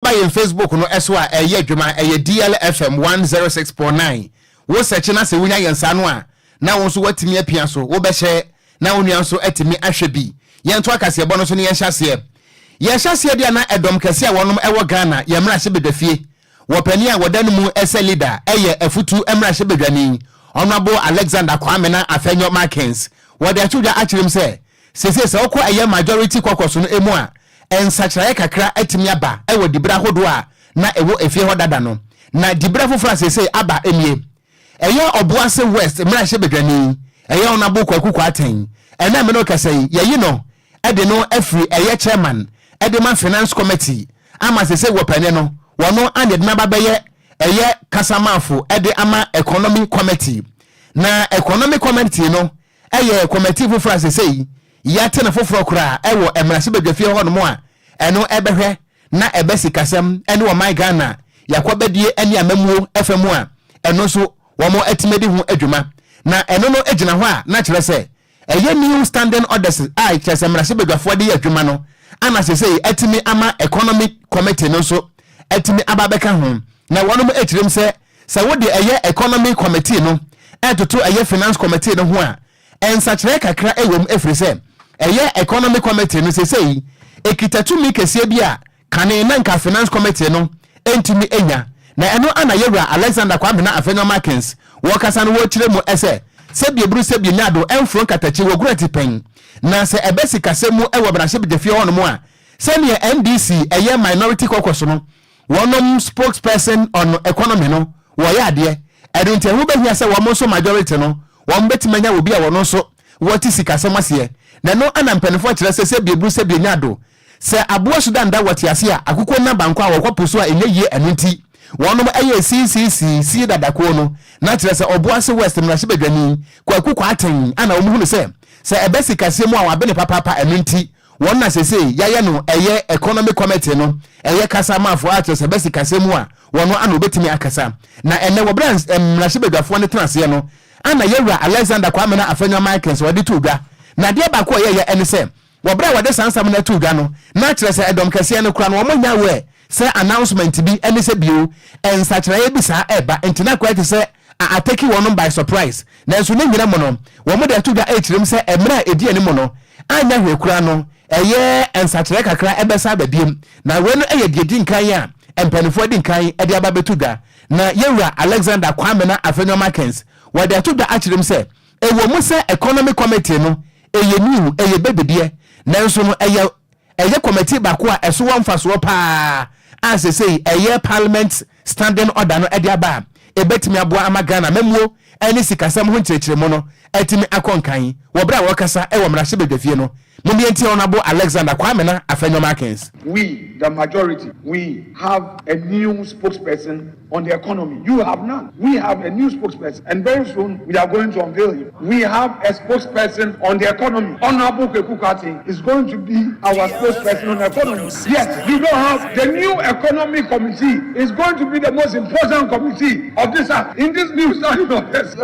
eba in Facebook no eso a eye dwuma eye DLFM 106.9 wo search na se wunya yensa no a na wo so watimi apia so wo be hye na wo nua so atimi ahwe bi yento akase ebo no so ne yenhyase dia na edom kase a wonom ewo Ghana yemra hye bedafie wo pani a wodanu mu ese leader eye afutu emra hye bedwani Honorable Alexander Kwamena Afenyo Markins wode atudwa akirem se se okọ eye majority kokoso no emu a ensachirae kakra atimi aba ewo dibra hodo a na ewo efie hodada no na dibra fofora se aba emie eye Obuase West mra hye bedwani eye Honorable Kwaku Aten ena me no kase yeyi no ede no afri eye chairman ede man finance committee ama se wo pane no wono anede na babeye eye kasamafo ede ama economy committee na economy committee no eye committee fofora se yate na foforo kura ewo emrase bedwafie ho no mo a eno ebehwe na ebesi kasem ene wo my Ghana yakobedie ene amamuo efemu a eno so wo mo atimedi hu adwuma na eno no agina ho a na kire se eye new standing orders a kire emrase bedwafo de adwuma no ana se atimi ama economic committee no so atimi ababeka ho na wono mo akirem se wo de eye economic committee no etoto eye finance committee no ho a ensachire kakra ewom efiri se eye economic committee no se ekitatumi kese bia kane na nka finance committee no entimi enya na eno ana yewra Alexander Kwamena Afenyo Markins wo kasa no wo kire mu ese se biebru se bi nyado enfro katachi wo gurati pen na se ebesi kase mu ewo brahye bedefie ho no mu a se ne NDC eye minority caucus no wonom spokesperson on economy no wo ya de edunte hu behia se wo mo so majority no wo betimanya wo bia wo no so wo ti sikase mase na no ana mpanefo kire se biebru se bi nyado se aboa Sudan da wati ase a akukọ na banko a wokoposo a enye enunti wonom eye CCC dadako no na kire se Obuase West mrahye bedwani Kwaku Aten ana omuhunu se ebesi kase mu a wabene papa enunti wonna se yaye no eye economic committee no eye kasa mafo a se ebesi kase mu a wono ana obetimi akasa na ene wo brands mrahye bedwafo ne transe no ana yewra Alexander Kwamena Afenyo Markins wadi tudwa na de ba ko ye ene se wo bra wade sansam na tudwa no na kire se edom kase no kura no mo nya we se announcement bi ene se bio ensachirae bi sa eba entina kwete se ateki wono by surprise na nso ne nyina mo no wo mo de tudwa ekirem se emra edi ani mo no anya hwe kura no eye ensachirae kakra ebesa babiem na we no eye diedi nkan ya empanifo di nkan ede aba betudwa na yewra Alexander Kwamena Afenyo Markins wade tudwa akirem se ewo mu se economic committee no eye niu eye bebedie na nso no eye committee ba ko a eso wonfaso pa asese eye parliament standing order no ede aba ebetimi aboa ama Ghana memuo eni sikasam ho nkyerkyeremo no etimi akonkan wo bra wo kasa ewo mrahye bedafie no mumbi enti Honorable Alexander Kwamena Afenyo Markins. We, the majority, we have a new spokesperson on the economy. You have none. We have a new spokesperson, and very soon we are going to unveil him. We have a spokesperson on the economy. Honorable Kwaku Aten is going to be our spokesperson on the economy. Yes, you don't have the new economic committee is going to be the most important committee of this in this new standing of this.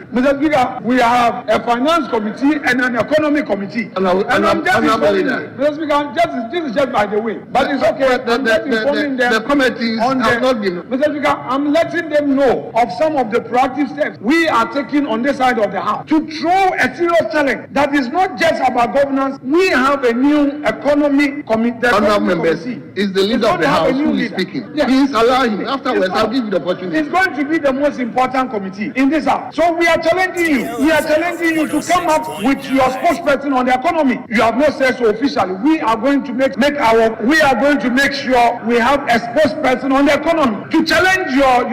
Mr. Speaker, we have a finance committee and an economic committee. And I'm just informing them. Mr. Speaker, this is just by the way. But it's okay. I'm just informing them. The committees have not been. Mr. Speaker, I'm letting them know of some of the proactive steps we are taking on this side of the house to throw a serious challenge that is not just about governance. We have a new economy committee. Is the leader of the house who is speaking. Yes. Please allow him. Afterwards, I'll give you the opportunity. It's going to be the most important committee in this house. So we are challenging you. We are challenging you to come up with your spokesperson on the economy. You have not said so officially. We are going to make sure we have a spokesperson on the economy to challenge your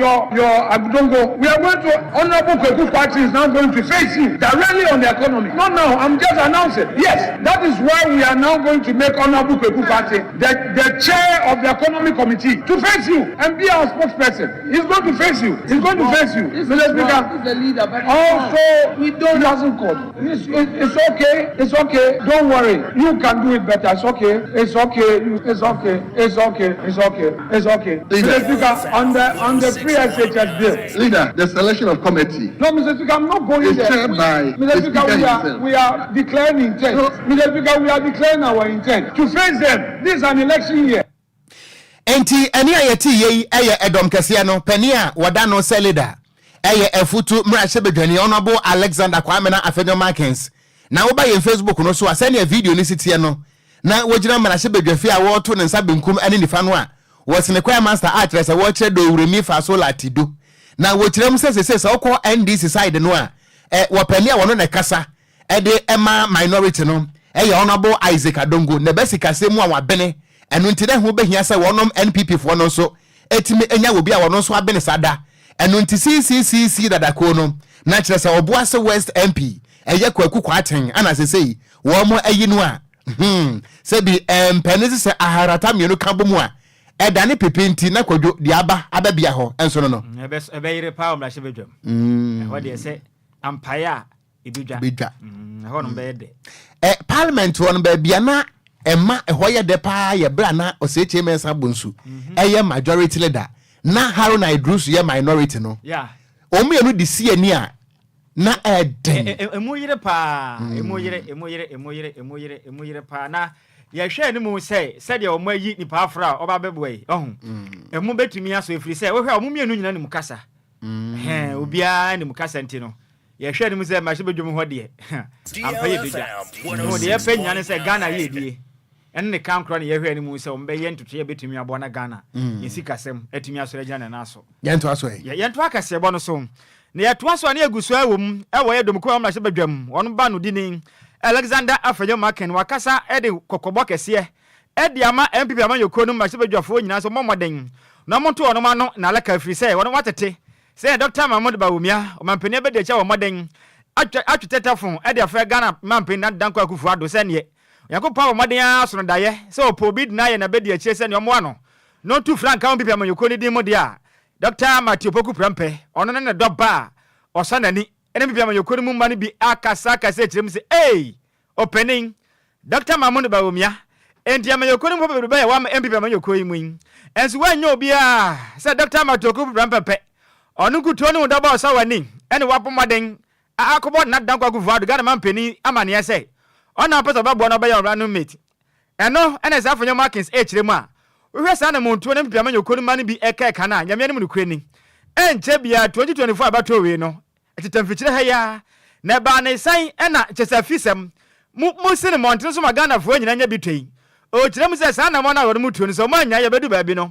Abdongo. We are going to Honorable Kwaku Aten is now going to face you directly on the economy. Not now. I'm just announcing. Yes, that is why we are now going to make Honorable Kwaku Aten the chair of the economic committee to face you and be our spokesperson. He's going to face you. He's going to face you. Mr. Speaker, the leader, but also we don't. He hasn't called. It's okay. It's okay. Don't worry. You can do it better. It's okay. It's okay. It's okay. It's okay. It's okay. It's okay. Mr. Speaker, on the pre-SHS bill. Leader, the selection of committee. No, Mr. Speaker, I'm not going there. Chaired by Mr. Speaker, we are declaring intent. No. Mr. Speaker, we are declaring our intent to face them. This is an election year. enti eni ayeti ye eye edom kese no pani a wada no selida eye efutu mrahye bedwani honorable Alexander Kwamena Afenyo Markins na wo ba ye Facebook no so asane a video ni sitie no na wojina mrahye bedwafi a wo to ne nsa benkum ane nifa no a wosene kwa master actress a wo kire do wuremi fa so latido na wo kire mu sese okọ NDC side no a wo pani a wono ne kasa de ema minority no eye honorable Isaac Adongo ne besika semu a wabene enu ntide ho behia se wonom NPP fo no so etimi enya obi a wono so abene sada enu nti CCC dadako no na kire se oboase West MP eye kwaku kwaten ana sesei wo mo ayi no a se bi penezi se aharata mienu kabomu a edane pepenti na Kwadwo di ababia ho enso no ebeyire pa o mrahye bedwam ho de se ampaya ibidwa ho no bede parliament won ba bia na emma ehoye de pa ye bra na oseche mensa bonsu eye majority leader na Haruna Idris ye minority no yeah omienu di siani a na eden emuyire pa emuyire pa na ye hwe ni mu say de o mayi nipa afra oba beboy ohun emu betumi aso efiri say wo hwe o mumienu nyina ni mukasa obia ni mukasa ntino ye hwe ni mu say mahye bedwom ho de ampaye bedwa no de ye pe nyane say Ghana ye die enne kan kro ne ye hwe ni mu say o mbe ye ntoto ye betumi abo na Ghana yesika etumi aso regya na naso ye nto aso ye nto akase bo no so ne ye to aso ne eguso awom ewo ye dom ko mahye bedwam won ba no dinin Alexander Afenyo Markins wakasa ede kokobọ kese ede ama MPP amanyoko no mahye bedwafo nyina so momoden na monto ono ma no na alaka firi say wono watete say Dr. Mahmoud Bawumia o mampeni be de cha wo moden atwetetafo ede afa Ghana mampeni na danko akufu ado se ne yakoppa wo moden aso no daye say opobi na ye na be de achi se ne omo ano no tu frank MPP amanyoko ni din mo de a Dr. Matthew Poku Prampe ono ne doba osanani ene MPP amanyoko ni mu ma ni bi akasa kirem se opening Dr. Mahmoud Bawumia enti amanyoko ni mo be wa MPP amanyoko yi mu enso wanyo obi a say Dr. Matthew Poku Prampe onu kuto ni udaba osawani ene wapomaden akobo na dankwa kuvuado Ghana mampeni amane ya say ona pesa babo na baya ranu mate eno ene za Afenyo Markins kirem a hwe sa na monto ne mpia manyoko ni mani bi eka na nyame ne mu kureni enche bia 2024 abato we no etitamfikire ha ya na ba ne san ena chesafisem mu sine monten so Ghana fo nyina nya bitwei o kirem se sa na mo na woro mutuo ni so mo anya ya bedu ba bi no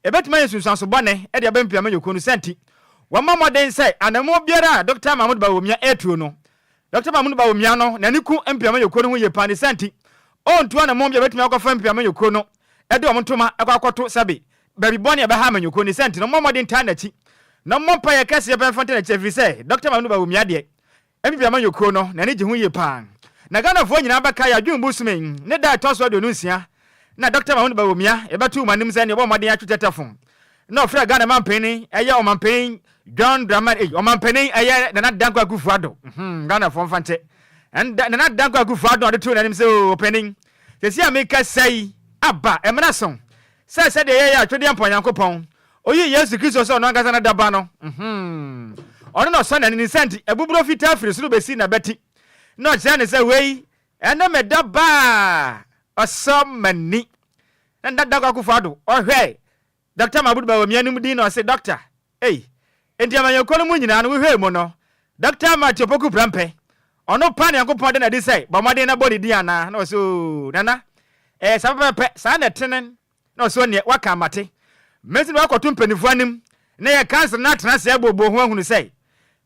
ebetuma yesunsan so bone e de ba mpia manyoko no senti wama moden say anamo biara Dr. Mahmoud Bawumia etuo no Dr. Mahmoud Bawumia no na niku mpia manyoko no ye pani senti ontu anamo bia betumi akwafa mpia manyoko no e de omtoma akwakoto sabe baby bone e ba ha manyoko ni senti no moden tan nachi na mompa ye kase ye benfante na chefri say Dr. Mahmoud Bawumia de mpia manyoko no na ne jihu ye pan na Ghana fo nyina baka ya dwumbu sumen ne da toso de nunsia na Dr. Mahmoud Bawumia e batu manim say ne bo moden atwetetafo no fra Ghana mampeni eye o mampeni John Drama omampeni eye na danko akufuado Ghana fo mfante and na danko akufuado de to na nim say opening se ameka say aba emna son say de ye ya twede ampo Yankopon oyi Yesu Kristo so no angasa na daba no ono no so na ni senti ebuburo fita firi suru besi na beti no che ne say wei ena me daba osomani na danko akufuado ohwe Dr. Mahmoud Bawumia nim din no say doctor enti amanyoko no mu nyina no hwe mu no Dr. Matthew Poku Prampe ono pa ne Yankopon de na di say ba made na body di ana na so nana sabape sa na tenen na so ne waka mate mesi no akoto mpanifo anim na ye cancer na tena se abobo ho ahunu say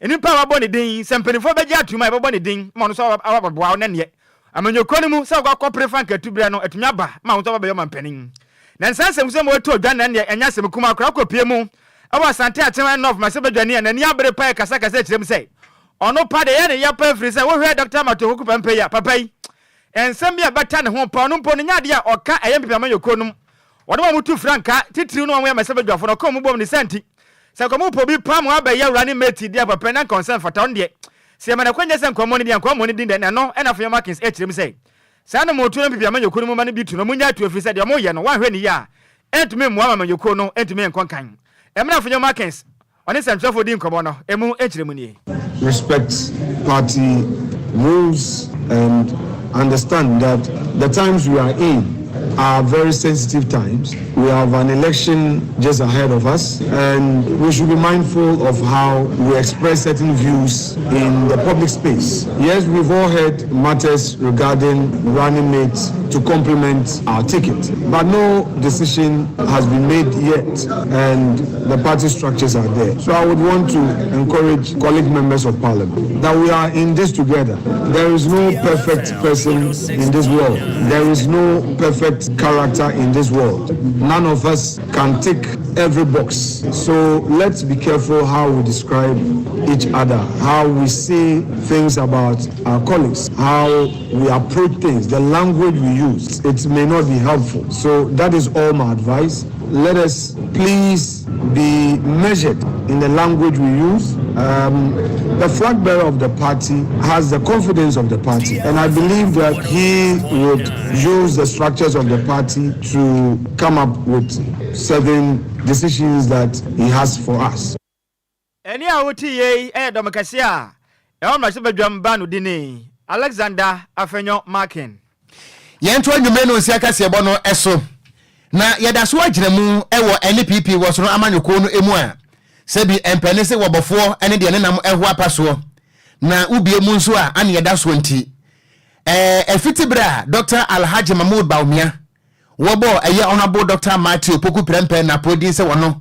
eni pa wa body din se mpanifo beji atuma e body din ma no so awaboa na ne amanyoko no mu sa kwa koprefa nkatubira no atunya ba ma ho so ba be yo mampanin na nsansem so mo to dwan na ne enya sem kuma akra kopie mu awa sante atema enough ma se bedwane na ni abere pa kasa kirem say ono pa de ye ne ya pa free say wo hwe Dr. Matthew Poku Prampe ya papai ensem bia bata ne ho pa no mpo ne nyade a oka eye mpia manyoko num wodo ma mutu franka titiri no wa ma se bedwafo no ko mu bom ne senti se ko mu po bi pa mu aba ya wura ne meti dia papa na concern fata on de se ma na kwanya se nkomo ne dia nkomo ne din de no ena Afenyo Markins kirem say sa na motu na mpia manyoko num ma ne bi tu no munya tu free say de mo ye no wa hwe ne ya entumi mu ama manyoko no entumi enkonkan emna Afenyo Markins oni central for din komo no emu ekiremu ni respect party rules and understand that the times we are in are very sensitive times. We have an election just ahead of us, and we should be mindful of how we express certain views in the public space. Yes, we've all heard matters regarding running mates to complement our ticket, but no decision has been made yet, and the party structures are there. So I would want to encourage colleague members of parliament that we are in this together. There is no perfect person in this world. There is no perfect character in this world. None of us can tick every box. So let's be careful how we describe each other, how we say things about our colleagues, how we approach things, the language we use. It may not be helpful. So that is all my advice. Let us please be measured in the language we use. The flag bearer of the party has the confidence of the party, and I believe that he would use the structures of the party to come up with certain decisions that he has for us. Alexander Afenyo Markin. Yentwa nwumeno siaka sebo no eso. Na yadaso agiremu ewo NPP wo so no amanyoko no emu a sebi empene se wobofo ene de ne nam eho apaso na ubie mu nso a ane yadaso nti efitibra Dr. Alhaji Mahmoud Baumia wobo eye honorable Dr. Matthew Poku Prempe na podi se wono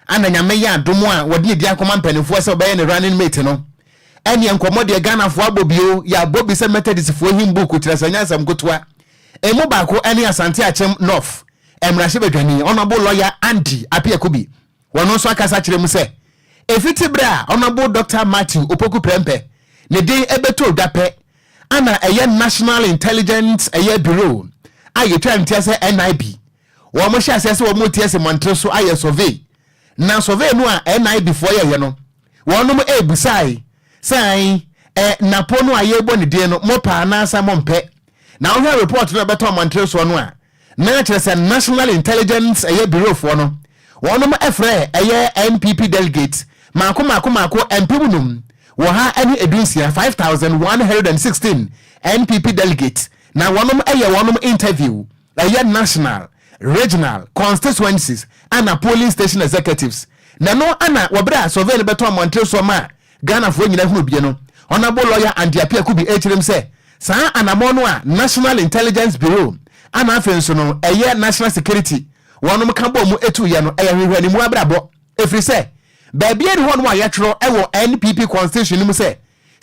ana nyame ya adomo a wode di akoma mpanefo se obeye ne running mate no ene enkomo de Ghana fo abobio ya bobi se methodist fo himbu kutirasanya sam kotwa emu ba ko ene Asante Achem North Emrashe Bedwani honorable lawyer Andy Apiakubi wono so akasa kire mu se efitibra honorable Dr. Matthew Opoku Prempe ne dey ebeto dape ana eye National Intelligence eye Bureau aye twa se NIB wo mo hye ase wo mo tie se montre so aye survey na survey no a NIB fo ye no wono mo ebusai sai napo no aye bo ne dey no mo pa na asa mo mpe na wo report no beto montre so no a na kire se National Intelligence eye Bureau fo no wono mo efre eye NPP delegate mako empibunum wo ha ani edunsia 5116 NPP delegate na wonom eye wonom interview eye national regional constituencies ana polling station executives na no ana wobra survey le beto Montreal so ma Ghana fo nyina hunu bie no honorable lawyer Andy Apiakubi echirem se saa anamo no a National Intelligence Bureau ana afenso no eye national security wonom ka bo mu etu ye no eye hwehwani mu abrabo efri se baby eri ho no a yetro ewo NPP constitution mu se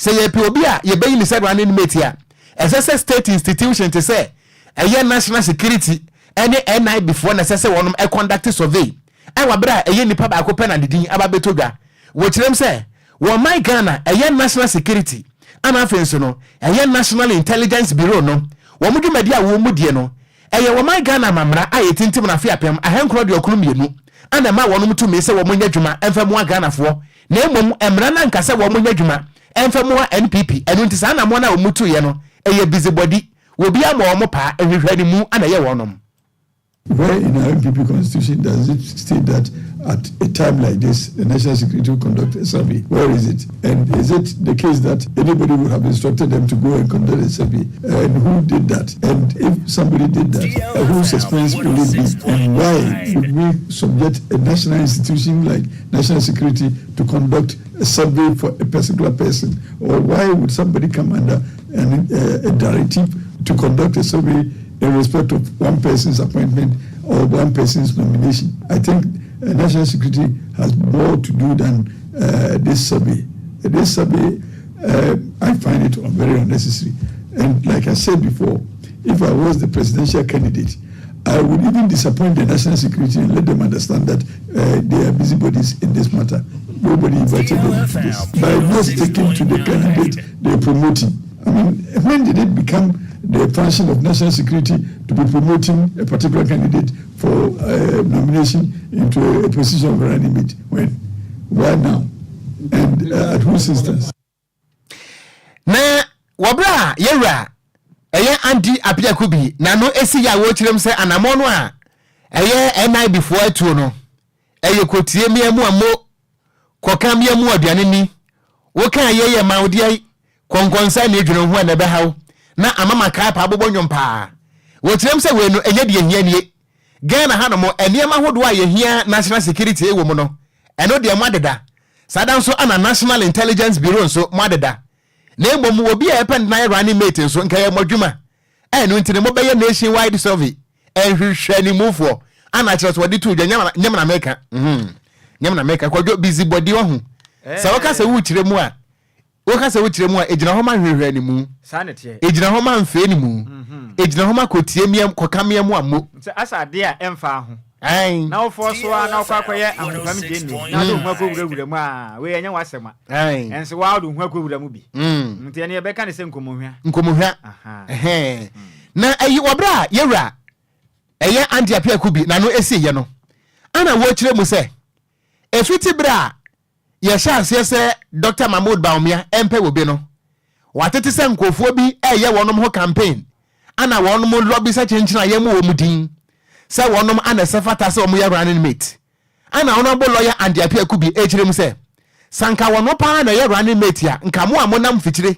ye pe obi a ye bayi ni se running mate ya SSS state institution to say eye national security any NI before necessary wonum e conduct survey e wabra eye nipa ba akopɛ na dedin ababetodwa wo kirem se wo my Ghana eye national security ana afenso no eye National Intelligence Bureau no wo mudwumadi a wo mudie no eye wo my Ghana mamra aye tintim na fe apem ahenkro de okunu mienu ana ma wonum tumi se wo munya dwuma emfamu Ghana fo na emom emra na nkase wo munya dwuma emfamu NPP enu ntisa na mo na wo mutu ye no eye busybody will be a more pa every mu and a year one. Where in our NPP constitution does it state that at a time like this the national security will conduct a survey? Where is it? And is it the case that anybody would have instructed them to go and conduct a survey? And who did that? And if somebody did that, whose expense will it be? And why would we subject a national institution like national security to conduct a survey for a particular person? Or why would somebody come under a directive to conduct a survey in respect of one person's appointment or one person's nomination? I think national security has more to do than this survey. This survey, I find it very unnecessary. And like I said before, if I was the presidential candidate, I would even disappoint the national security and let them understand that they are busybodies in this matter. Nobody invited them to this. By not sticking to the candidate they're promoting. I mean, when did it become the function of national security to be promoting a particular candidate for nomination into a position of running mate? When? Why now? And at whose instance? Na wabra yera eye Andy Apiakubi na no esi ya wo kirem se anamono a eye NI before to no eye kotie miamu amo koka miamu aduane ni wo kan ye maudi konkonsa na edwene ho na be hawo na amama kai pa abobonwom pa What them say we no enye de ehia nie. Ghana ha no mo enema hodo a yehia national security e wo mo no. Eno de madeda. Sadan so ana National Intelligence Bureau so madeda. Na emom obi a epend na running mate so nka ye modwuma. Eno ntine mo beye nationwide survey. Enhwehwe ni move ana kire so wodi to nyam na America. Nyam na America Kwadwo busy body wo hu. Sa waka se wu kire mu a. Waka se wu kire mu a ejina ho ma hwehwe ni mu. Sanity. Ejina ho ma mfe ni mu. Ejina ho ma kotie miam kokamia mu ammo. Se asa de a emfa ho. Ai. Na wo for so na kwa kwaye amfam de ni. Na do hu akowura mu a we enya wasema. Ai. Enso wa do hu akowura mu bi. Nti ne e be ka ne se nkomohwa. Nkomohwa. Ehe. Na ayi obra yewra. Eye andia pia kubi na no esi ye no. Ana wo kire mu se. Efiti bra ye chance se Dr. Mahmoud Baumia empe wo bi no. Watete se nkofuo bi eye wonom ho campaign. Ana wonom lobby sa chenchina ye mu wo mudin. Se wonom ana sefata se omo ye running mate. Ana honorable lawyer andia pia kubi e kire mu se. Sanka wono pa na ye running mate ya nka mo amonam fikire.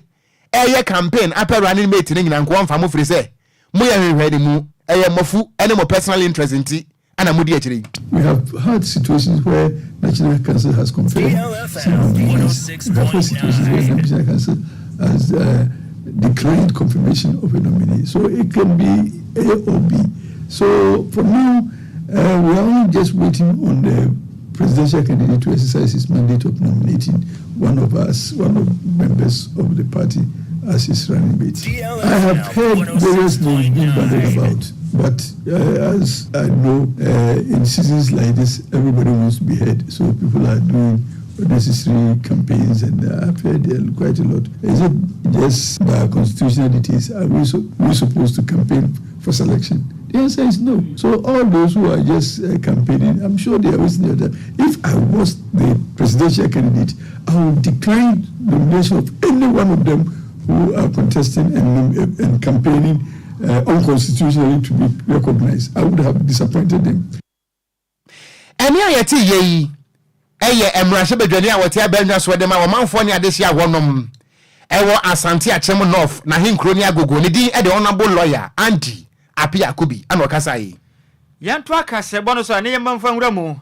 Eye campaign apɛ running mate ne nyina nko mfa mo firi se. Mo ye hwehwɛ ni mu eye mofu ene mo personal interest nti ana mudi e kire. We have had situations where National Council has confirmed some nominees. We have had situations where National Council has declined confirmation of a nominee. So it can be A or B. So for now, we are only just waiting on the presidential candidate to exercise his mandate of nominating one of members of the party as his running mate. I have heard various names being bandied about. But as I know, in seasons like this, everybody wants to be heard. So people are doing necessary campaigns, and I've heard quite a lot. Is it just by constitutional details? Are we supposed to campaign for selection? The answer is no. So all those who are just campaigning, I'm sure they are wasting their time. If I was the presidential candidate, I would decline nomination of any one of them who are contesting and campaigning unconstitutionally to be recognized. I would have disappointed them. Eni ayeti yeyi eye emrashe bedwani a wote abanya so dem a womanfo ne adehia wonom ewo Asante Achem North na hinkro ni agogo ne din e de honorable lawyer Andy Apia Kubi ana okasa yi yanto akase bono so ne yemamfa nwura mu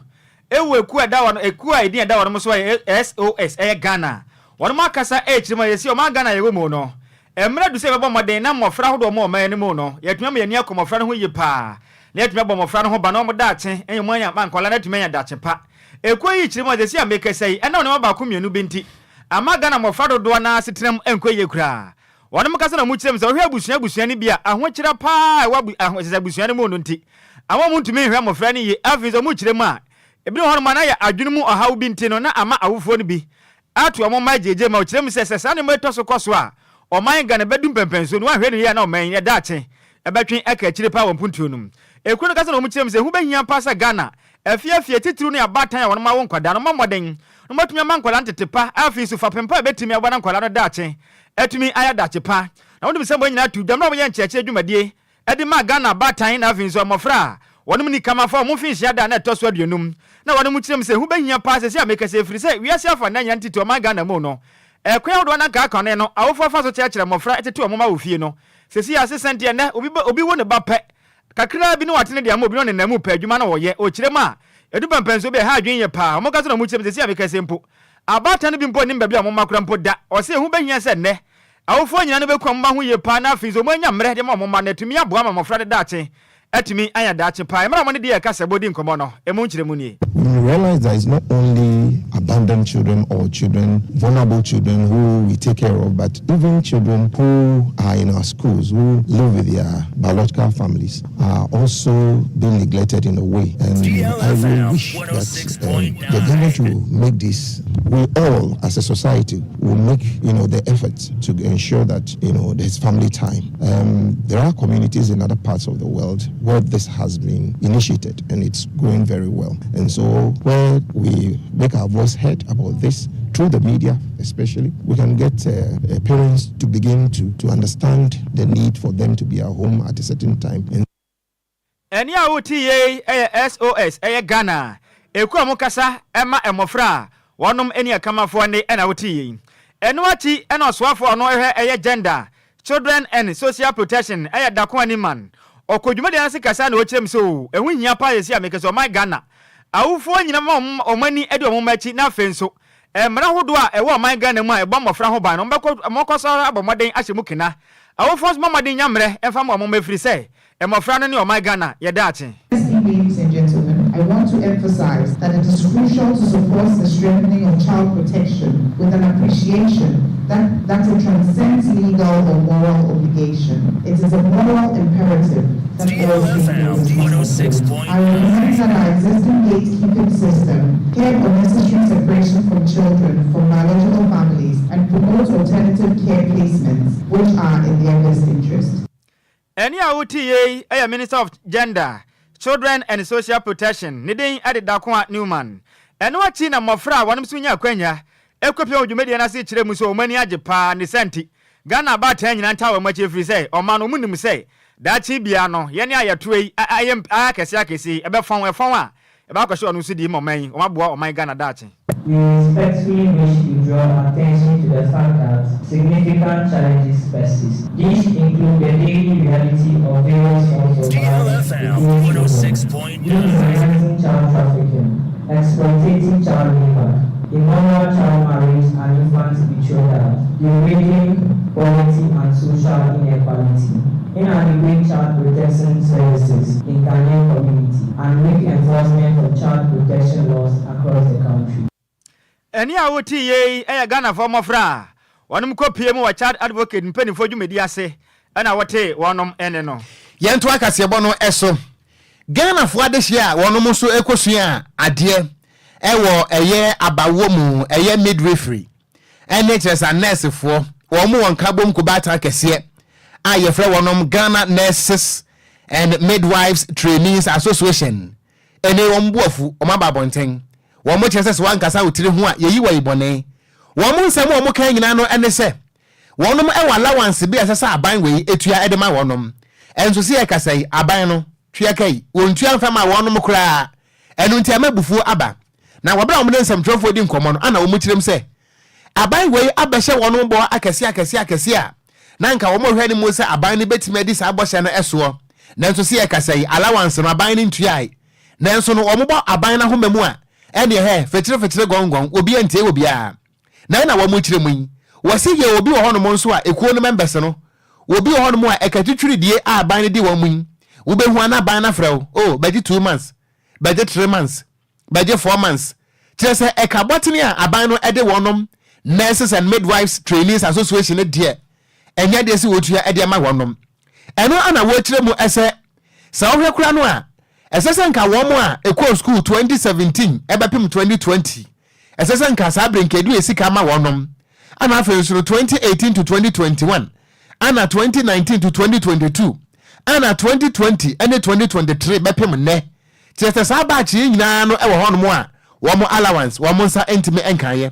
ewo eku eda wono eku a edin eda wono so SOS Ghana wono akasa echirima yesi o ma Ghana yewo mu no emra du se bebo moden na mofra hodo mo man ni mu no yetuma me yani akomofra no ho yi pa na yetuma bo mofra no ho ba no mo daache enyo anya ba nkola na tuma nya daache pa ekoyi chirimo de sia mekesai ena no ba ko mienu binti amaga na mofra dodo na setrem enkoyi kura wonu mukasa na mu chirem se ohwe abusua ni bia aho kira pa wabu aho se abusua ni mu no nti ama mu ntumi hwe mofra ni ye afizo mu chirem a ebi hono ma na ya adwunu mu ohaw binti no na ama awufo no bi atu amo ma jeje ma chirem se sa ne mo etoso koso a o man Ghana bedum pempenso no ahwe ne ya na o man ye daache ebetwen aka chire pa wonpuntu no ekunu kasa na mu chirem se hu behia pasa Ghana afie titru ne abatan ya wonma wonkwada no mamoden no matumi mankwala ntetepa afi su fa pempa betimi abana nkwala no daache etumi aya daache pa na wonde bisembo nyina tu dam na woye ncheche adwumadie edi ma Ghana abatan na afi so amofra wonum ni kama fa mu finhia da na etoso aduonum na wonum mu chirem se hu behia pasa se amekase firi se wiase afa na nya ntito ma Ghana mu no ekwan do na ka kane no awofo fa so chekere mofra etete omoma ofie no sesi assistant ye na obi wo ne ba pe kakra bi no watene de amobi no ne namu pa adwuma na wo ye o kire ma edu pempenso be ha adwen ye pa omo kaso na mu chire sesi abekase mpo abata no bi mpo nimba bi amoma kura mpo da o se hu behia se ne awofo nyina no be kwa mma ho ye pa na afi so mo anya mre de ma omoma na tumi aboa ma mofra de daache etumi anya daache pa emra mo ne de ye kasa bodi nkomo no emu nkire mu nie. We realize that it's not only abandoned children or children, vulnerable children who we take care of, but even children who are in our schools, who live with their biological families, are also being neglected in a way. And I will wish that the government will make this, we all as a society will make, the effort to ensure that, there's family time. There are communities in other parts of the world where this has been initiated and it's going very well. And so where we make our voice heard about this through the media especially, we can get parents to begin to understand the need for them to be at home at a certain time. Eni awuti SOS Ghana eku amukasa ema emofra wonum eni akamafo ne ena awuti enu achi ena oswafo no gender, children and social protection dakwa ni man Okogyeabour ase kasa na o kyerem so ehu nyia pa yesi ameke so my Ghana awufo nyina ma omani ede omomachi na afenso mra hodo a ewo my Ghana mu a ebo mofra ho ban no mbekọ so abomoden ahyemu kina awufo so momoden nyamre emfa mo omomafiri se mofra no ne my Ghana yedaache. Ladies and gentlemen, I want to emphasize that it is crucial to support the strengthening of child protection with an appreciation that it transcends legal or moral obligation. It is a moral imperative that all stakeholders. I recommend that our existing gatekeeping system care for necessary separation from children from biological families and promote alternative care placements which are in their best interest. Any AUTA, Minister of Gender, Children and Social Protection, Nidin Adidakwa Newman. And what China Mofra, one Sunya Quenya, Equipio Jumedia Nasi Chiremuso, many Ajipa, Nisenti, Ghana about 10 and Tower much if we say, or Manu Munum say, that Chibiano, Yenia Yatui, I am Akasiakisi, about Fonwa, about Kasho Nusidi Momay, or Mabua, or my Ghana Dachi. We respectfully wish to draw attention to the fact that significant challenges persist. These include the daily reality of various forms of violence, including child trafficking, exploiting child labor, immoral child marriage and infant betrayal, degrading poverty and social inequality, inadequate child protection services in Ghanaian community, and weak enforcement of child protection laws across the country. Any AUTA, Ghana for Mofra, one copy of child advocate in penny for you media say, and I would take one eneno. Yentwaka Siabono Eso Ghana for this year, one almost so equosia, a dear, a year about woman, a year midwifery, and nature's a nurse for one more on carbon kubata cassier. I have one Ghana Nurses and Midwives Trainees Association, and a one wofu, or my babonting. One more chances one cassa with Tiriwa, ye were bonnet. One more some more can and they say, one of our allowance be as a bindway, etia edema one and to see a cassay, abano, triake, won't you from my one more cry, and until before Abba. Now, what about some trophy in common, and I will meet them say, a bindway, Abba shall one more, I can see. Nanka omo hwani mo se aban ne betime di sa aboshe no eso nanso se yakasai allowance no aban ne ntuai nanso no omo bo aban na homemu a e de he fetire gongon obi antie obi a na wo mo kire mu wo se ye obi wo hono mo nso a ekuo no members no obi wo hono mo a ekatwitwiri die a aban ne di wo mu wo be hu ana aban na frew oh beji 2 months beji 3 months beji 4 months kire se ekabotene a aban no ede wonom Nurses and Midwives Trainees Association de enya de si wotua ede ma wonom eno ana wokyire mu ese sa ohwe kura no a esese nka wo mu a ekɔ school 2017 ebepim 2020 esese nka sa brinkedu esika ma wonom ana afa nsuro 2018 to 2021 ana 2019 to 2022 ana 2020 ene 2023 bepim ne tiese sa ba chi nyina no ewo honom a wo mu allowance wo mu nsa entime enkaye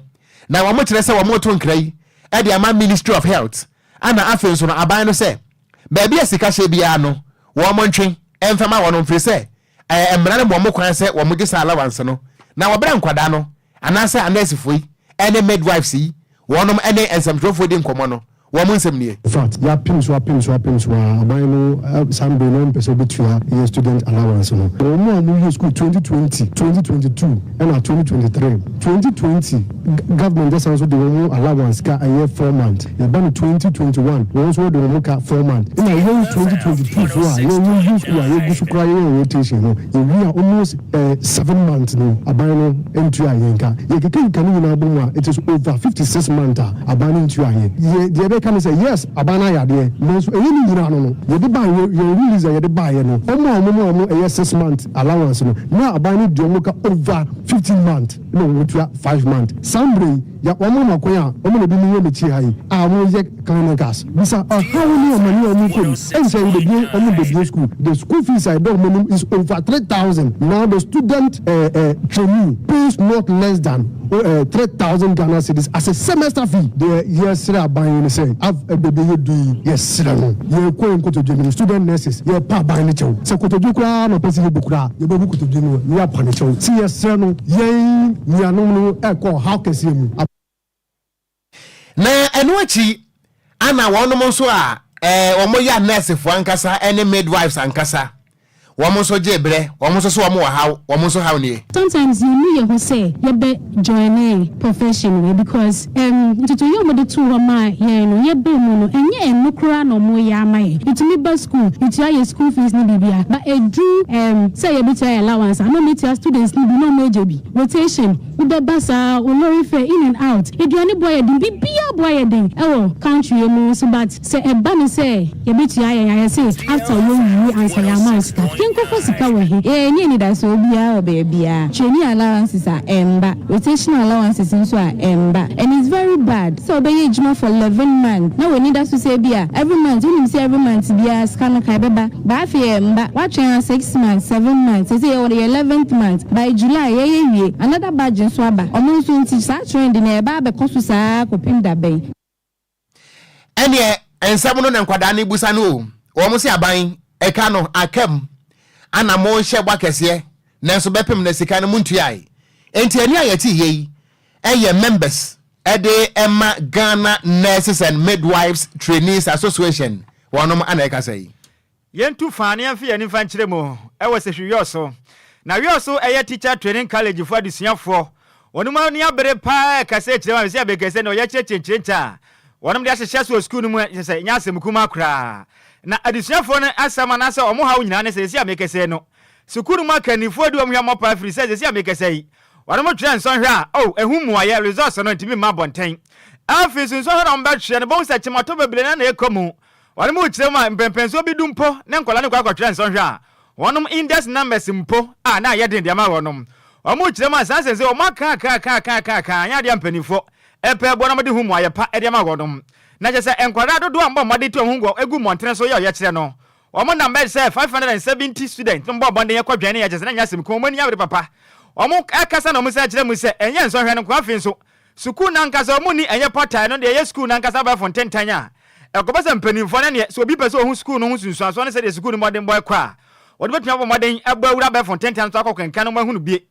na wo mu kire se wo mu to nkrai ede ama Ministry of Health ana afen so no aban no se baabi asika hye bia no wo mo ntwe emfama wo no mfiri se emra ne bo mo kwan se wo mo gisa allowance no na wo bra nkwada no anase anesifoi ene midwives yi wonom ene ensamtrofo di nkomo no wo mo nsem nie in fact ya pim so aban no sambe no pese betua ye student allowance no wo mo school 2020 2022 and 2023 2020 government just also the wo allowance ka a 4 months ya ban 2021 wo so the wo ka 4 months in a year 2022 for a you school a you school a rotation no we are almost 7 months no aban no entua yenka ye keke kan ni na bo it is over 56 months aban entua ye can say yes abana yade no so eyi ni yira no ye de buy your release ye de buy no omo 6 months allowance no na abani de omo ka over 15 months no wotua 5 months sambre ya omo na koya omo na bi ni ye chi hai a wo ye kan gas bisa how ni omo ko and say the be omo the school the school fees I don't minimum is over 3,000 now the student trainee pays not less than 3,000 Ghana cedis as a semester fee the years buying say have a baby you do yes you ko en kotojo student nurses you pa buy ni chew se kotojo kra no pese bukura you be kotojo no you pa ni chew see yes no yen ni anu no e ko how kese mu na eno achi ana wonom so a omo ya nurse fo ankasa ene midwives ankasa womo so jebre womo so womo wa haw womo so haw ne sometimes you know you say you be join a profession because to you mo the two ma you be mu no enye enukura no mo ya ma it me ba school it ya school fees ni bibia but do say you be try allowance I no meet your students ni no mo jebi rotation with the basa olori fair in and out eduani boy din bibia boy din country mo so but say e ba me say you be try ya say after you answer your mask Tinko sika we ni ni da so bia o bia training allowances are rotational allowances nso are and it's very bad so be ejuma for 11 months now we need us to say bia every month we say every month bia scan kai beba ba fe what train 6 months 7 months say the 11th month by July ye another badge nso aba omo nso nti sa trend na e ba be koso sa kopim da ben ene ensam no na nkwada na ibusa no wo mo se aban eka no akem ana mo hye gba kese nanso bepem na sika no muntu ai enti ani ayati yei eye members ede Emma Ghana Nurses and Midwives Trainees Association wonom ana eka sei yentu fane amfi ani fa nkire mo ewo se hwiyo so na hwiyo so eye teacher training college for adusuafo wonom ani abere pa kase kire ma se abekese no ye chechenchencha wonom de ahye so school no mu se nya asem kuma kra na adusuafo no asama na se omo hawo nyina ne se amekese no sukuru makanifo du omhwa mopa free se amekese yi wonom tren so hwa ehum aye results no ntimi ma bonten afisi so hwa mba hwe ne bon se chimato bebre na ekomu wonom kire ma mpempenso bi dumpo ne nkola ne kwa tren so hwa wonom index numbers mpo na ye den de ma wonom omo kire ma sanse se o maka ka anya de ampanifo epe bo na mde hum aye pa de ma wonom na je se enkwara dodo ambo made to hungo egu montre so ye kire no omo number say 570 students mbo bonde ye kwadwane ye je se na nya sim ko mani awre papa omo akasa na omo se kire mu se enye nso hwe no kwa afi nso school na nkasa omo ni enye portal no de ye school na nkasa ba fonten tanya ekobasa mpanimfo na ne so obi pese ohun school no hu sunsu so ne se de school no modern boy kwa odi betuma bo modern agba wura ba fonten tanya so akokwenka no mahunu bie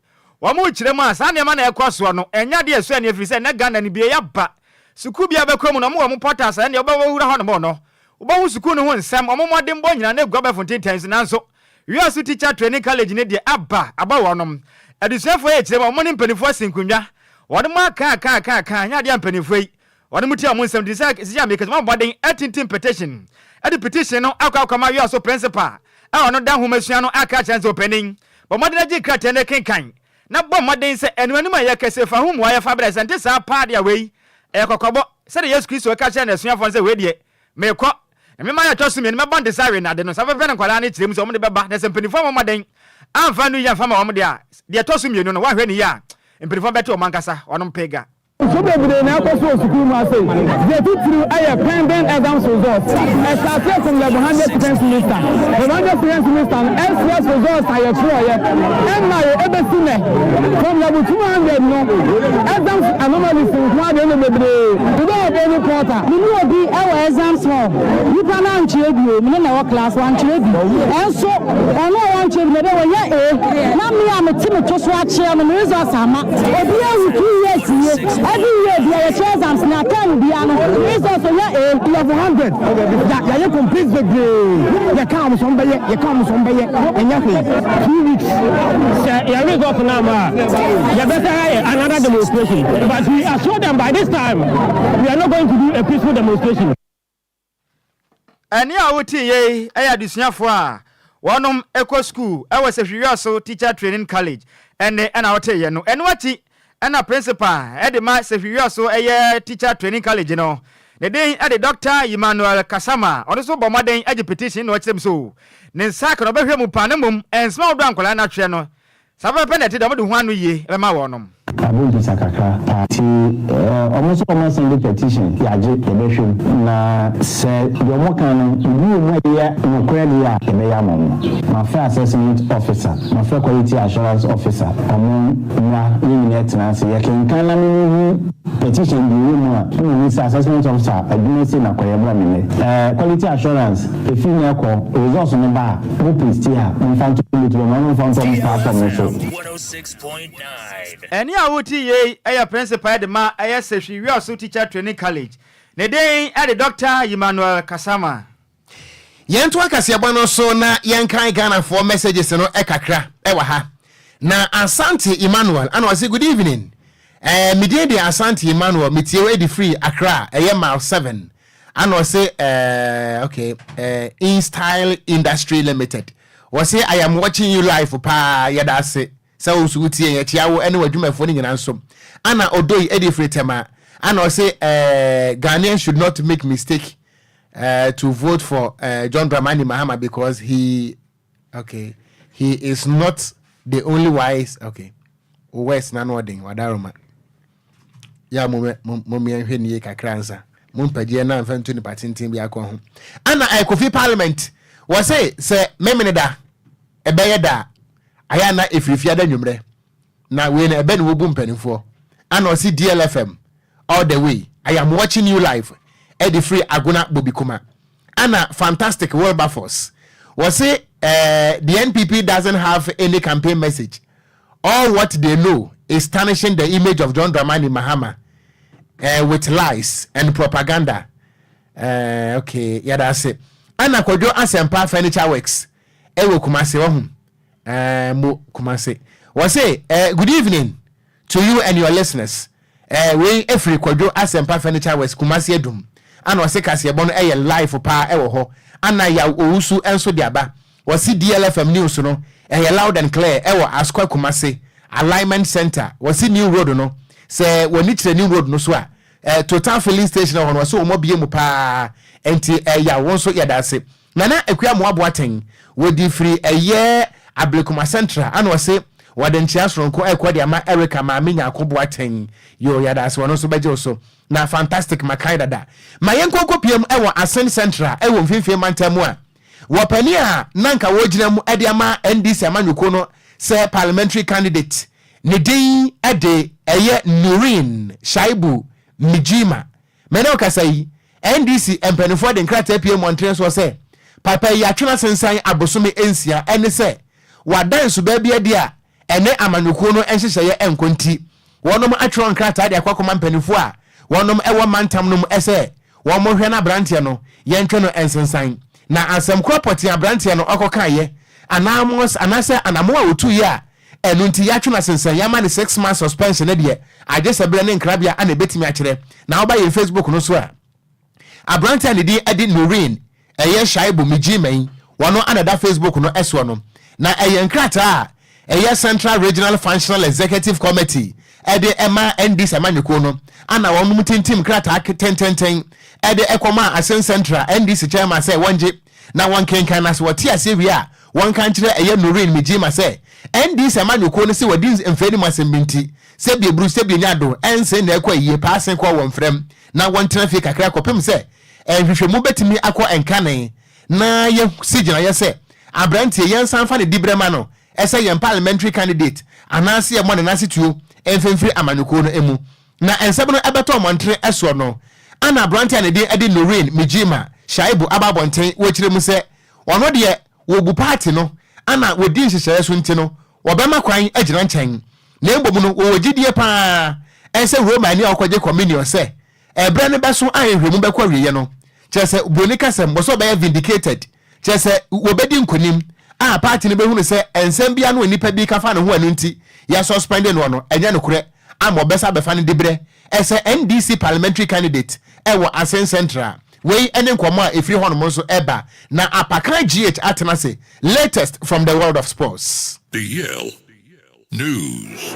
omo kire mu asa ne ma na ekoso no enya de eso ne afiri se na Ghana ni bie ya ba school bia be kwamu no mo portal sa ne oba wura ho no mo no oba hu school no ho nsam omo modern boy nyina na egwa ba fonten tanya nanso we are teacher training college ne de aba wonom adusefo ye kire mo ni mpanimfo sinkunwa wonom aka nya de mpanimfo yi wonom ti amon sam de say make mo boden atintim petition adi petition no akwa ma we are so principal ono da homasua no aka chance opening but modern agi krate ne kenkan na bo modern se enwani ma ye kase fa homo ya fa brese nte sa pa dia we kokobo se de Yesu Kristo ka chance na suafo se we de me ko me ma ya tosu me me bond desire na de no sa fa fe na kwala na kirem so mo de beba na se mpanimfo mo modern amfa no ya fa ma mo de tosu me no wa hwe ni ya mpanimfo beti o mankasa wonom pega so baby na ko so school ma say they took through pending exam results started from the 100% semester the 100% semester SS results are your and my ebesime from level 200 no exams anomalies kwa de no baby you don't have any quarter you know be our exams for you can am chiebi me na class 1 chiebi and so ono 1 chiebi na dey ya na me am ti me to so a chia no results ama obi a with 2 years every year the exams na time bia no results so ya level 100 ya you complete the grade ya come some beye enya kwe 2 weeks ya results na ma ya better another demonstration but we assure them by this time we are not going to do a peaceful demonstration ani awoti ye adusuafo a wonom eco school e was a teacher training college and awoti ye no enwati na principal edema sefiriyo so teacher training college no ne den Dr. Emmanuel Kasama ono so bomaden petition no kyerem so ne nsaka no behwe mu panemum ensma odo ankola na twe no sabe penalty da mo de ho anu ye be ma wonom abunji sakaka party almost send petition yaje ebehwem na se yomo kan no mu ya no credit ya ebeya mom my fair assessment officer my fair quality assurance officer na unit na se ya kan na me petition di mu a assessment officer admit na kwayebo me quality assurance if you know results no ba no please here in fact to no from platform so 106.9 Eni awuti ye aya principal de ma aya sehwi so teacher training college ne den Dr. Emmanuel Kasama Yentu akasiaba no so na yenkan Ghana for messages no ekakra ewa ha. Na Asante Emmanuel and was say good evening. Midie de Asante Emmanuel metie the free Accra mile 7. And was say In Style Industry Limited. Was say I am watching you live pa yada se. So usuti ye chiawo anyway dwuma fo ni nyina nso. Ana odoi edi free tema. And was say Ghanaians should not make mistake to vote for John Dramani Mahama because he is not the only wise. Okay. West nanoding wadaroma. Ya mommy hwenie kakranza. Mumpaje na mfantu ni patintin bi akọ ho. Ana Kofi Parliament was say memeneda ebeyeda aya na efrifia da nwumre. Na we na ebe ne wobu mpanimfo. Ana o si DLFM all the way. I am watching you live. Eddie Free Aguna Bobikuma. Anna fantastic Wilberforce. Was say the NPP doesn't have any campaign message. All what they know is tarnishing the image of John Dramani Mahama with lies and propaganda. Yeah, that's it. Anna Kwadwo Asempa Furniture Works. Ewo Kumase wahum. Mo Kumase. Was say good evening to you and your listeners. We every Kwadwo Asempa Furniture Works Kumase Edum. And was kase ebono live pa ewo ho ana ya owusu enso diaba wasi DLFM news no loud and clear ewo Askwa Kumase alignment center wasi new road no se woni kire new road no so a total filling station ho no so omo bie mu pa enti ya wonso ya dase nana ekua mo aboaten wodi free Ablekuma central and wasi wadenchia sronko ekwadi ama Erica ma menya akoboaten yo ya dase wono so beje so na fantastic makaida da mayenko kopiem ewo Asen Central ewo mfimfie mantamu a wopani a nanka wogina mu ede ama NDC amanyuko no say parliamentary candidate ne din ede Nurin Shaibu Mijima mena okasai NDC empanifo de nkrata piem montre so say papa ya twena sensan abosome ensia ene say wadan so ba bia de a ene amanyuko no enhyehye enkonti wonom atwon nkrata de akwakomma mpanifo a wonom ewo mantam nom ese wo mo hwe na brantie no yentwe no ensensan na asem kropoti abrantie no okoka ye anamos anase anamo a otu ye a enunti ya twena sensan ya ma ne 6 months suspension ne de ajesebre ne nkrabia ana betimi akire na oba ye Facebook no so a abrantie ne di edi Nurin Shaibu Mijima wono anada Facebook no eso no na nkrata a Central Regional Functional Executive Committee ede ema NDC amanyuko no ana wonum tintim krata 10 ede ekoma Asen Central NDC chairman say wonje na won kenkan na so tie ase wi a won kan kire Nurin Mijima say NDC amanyuko no se wadi mfeni masembinti se bi ebru se bi nyado ense na ekwa yie paasen kwa won frem na won traffic kakra kopem say hwehwemu betimi akọ enkanen na ye sigina ye say abrantie yensan fa ne dibrema no ese yen parliamentary candidate anase ye mo ne nasituo enfemfiri amanyuko no emu na ensebe no ebeto montre eso no ana brantia ne de edi Nurin Mijima Shaibu ababonten wo kire mu se ono de wo party no ana wodi nhyehyere so nti no wo bema kwan agina nchen na embom no wo gidie pa ense Roma ni okogye communion se ebre ne beso ahwehwemu bekwa wiye no chese bronika se mboso be vindicated chese wo bedi nkonim a party ne behunu se ensem bia no onipa bi kafa ne ho anu nti ya suspended no enye no kure am obesa befa ne debre ese NDC parliamentary candidate ewo Asen Central we ene nkomo a efiri hono mo so eba na apaka GH atenase latest from the world of sports. The Yale News.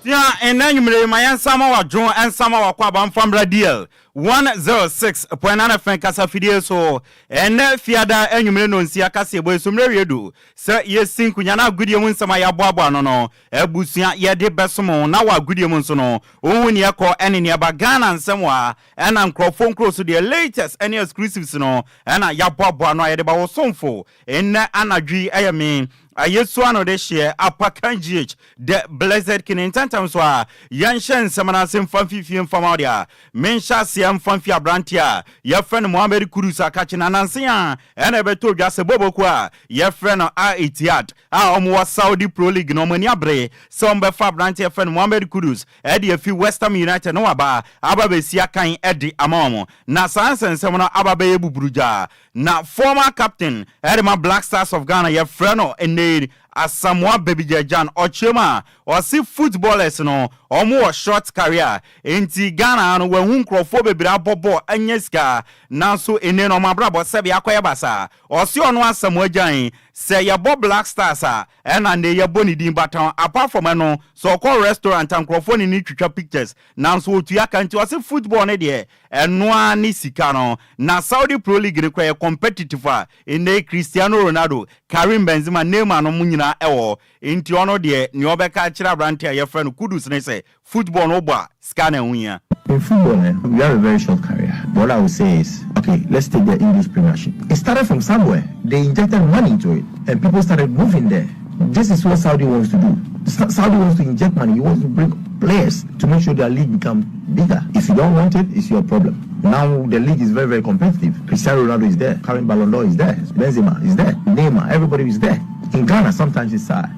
Yeah, and then you may my summer wa John and summer wa kwaba from DL 106.9 FM kasa fidie so and fiada enyumre no nsia kasa ebo esumre wedu se yesin kunya na agudie mu nsama ya boabo no ebusua ye de besomo na wa agudie mu nso no ohun ne ekọ ene ne ba Ghana nsem wa ena microphone cross the latest any exclusives no ena ya boabo no ye de ba wo somfo enne anadwi eyeme Ayeswano this year, Apakan GH, the blessed king in times were Yanshan Samanasim Fanfi from Audia, Mensha Siam Fanfia Brantia, your friend Mohamed Kurusa catching an ancien, and ever told just a Bobokwa, your friend Itiat, our Saudi Pro League no Maniabre, some Befa Brantia friend Mohamed Kurus, Eddie a few Western United Noaba, Ababe Siakain Eddie Amon, Nasans and Samana Ababe Bruja, na former captain, Edema Black Stars of Ghana, your friend and need as someone baby Jan or Chema or see footballers no or more short career inti Ghana no when Crawford be bobo anyeska now so in no mabrabo sebi akoyabasa or see on one Samuel Jan say your Bob Black Stars and they your boni din baton apart from no so call restaurant and Crawford need to pictures now so to yakan to see football ne there and no ni sikano na Saudi Pro League require competitive in the Cristiano Ronaldo Karim Benzema Neymar no munyina ewo inti ono de ni obeka kira brantia your friend Kudus ne say football no ba scan and in football, we have a very short career. What I would say is, okay, let's take the English Premiership. It started from somewhere. They injected money into it, and people started moving there. This is what Saudi wants to do. Saudi wants to inject money. He wants to bring players to make sure their league become bigger. If you don't want it, it's your problem. Now the league is very, very competitive. Cristiano Ronaldo is there. Karim Ballon d'Or is there. Benzema is there. Neymar, everybody is there. In Ghana, sometimes it's sad.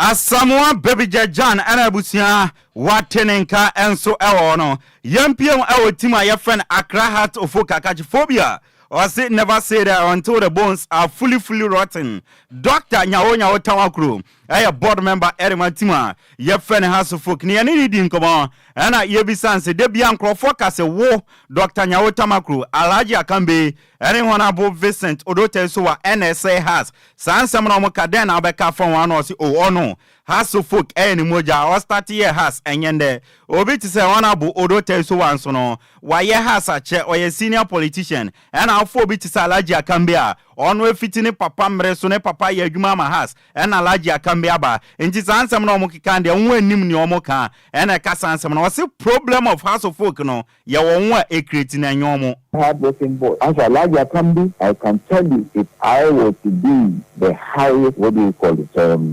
As someone baby Jan and Abusia, what tenenka and so no. Young PM our team, your friend Accra Heart of Phobia. Or say never say that until the bones are fully rotten. Dr. Nyaonya Otawakru, a board member Erimatima, your friend has of folk near needing come on, and I yebisan say Debian Crawford as a war, Dr. Nyaotamakru, Alaji Akambe, anyone above Vincent Odote so NSA has. San Samono Kadena Beka from one or oh no. Has of folk any moja or start year has and yende. Obi to say one abu Odote so one so no. Why ye has a chair or a senior politician and our phobia to Alaji Akambia. Onwe fitini papa mresone papa ye jumama has and Alaji Akambia ba. In this answer no mokikande unwe nim ni omoka and a kasansam no what's the problem of house of folk no ya wonwa e creating a nyomo. Hardworking boy. As Alaji Akambi, I can tell you if I were to be the highest, what do you call it,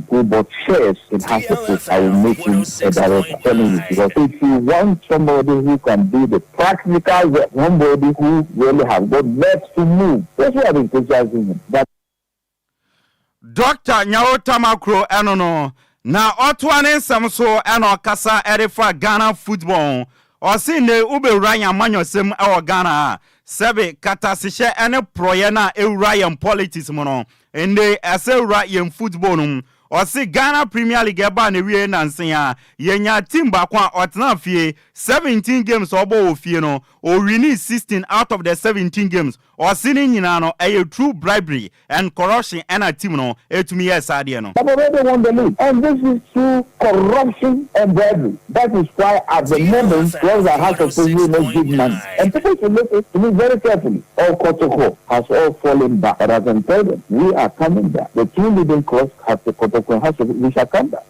who bought shares in House of Folk, I will make him a director. Telling you, because if you want somebody who can do the practical work, somebody who really has got legs to move, that's what I've been criticizing him. That Dr. Nyaotamakro enono na otwane samso eno kasa erefa Ghana football or see ne ube ryan manyosem ewo Ghana sebe katasishe ene proye na Ryan politics mono ende ase Ryan football num or see Ghana Premier League eba ne wie nansia yenya team bakwa otna fie 17 games obo ofie no or win 16 out of the 17 games or sinning nyina no a true bribery and corruption and a team no etumi yesadie no. I've already won the league, and this is through corruption and bribery. That is why at the moment those are House of Folk will not give money, and people should look at me very carefully. All Kotoko has all fallen back, but I can tell them we are coming back. The two leading cause have the Kotoko House of we shall come back.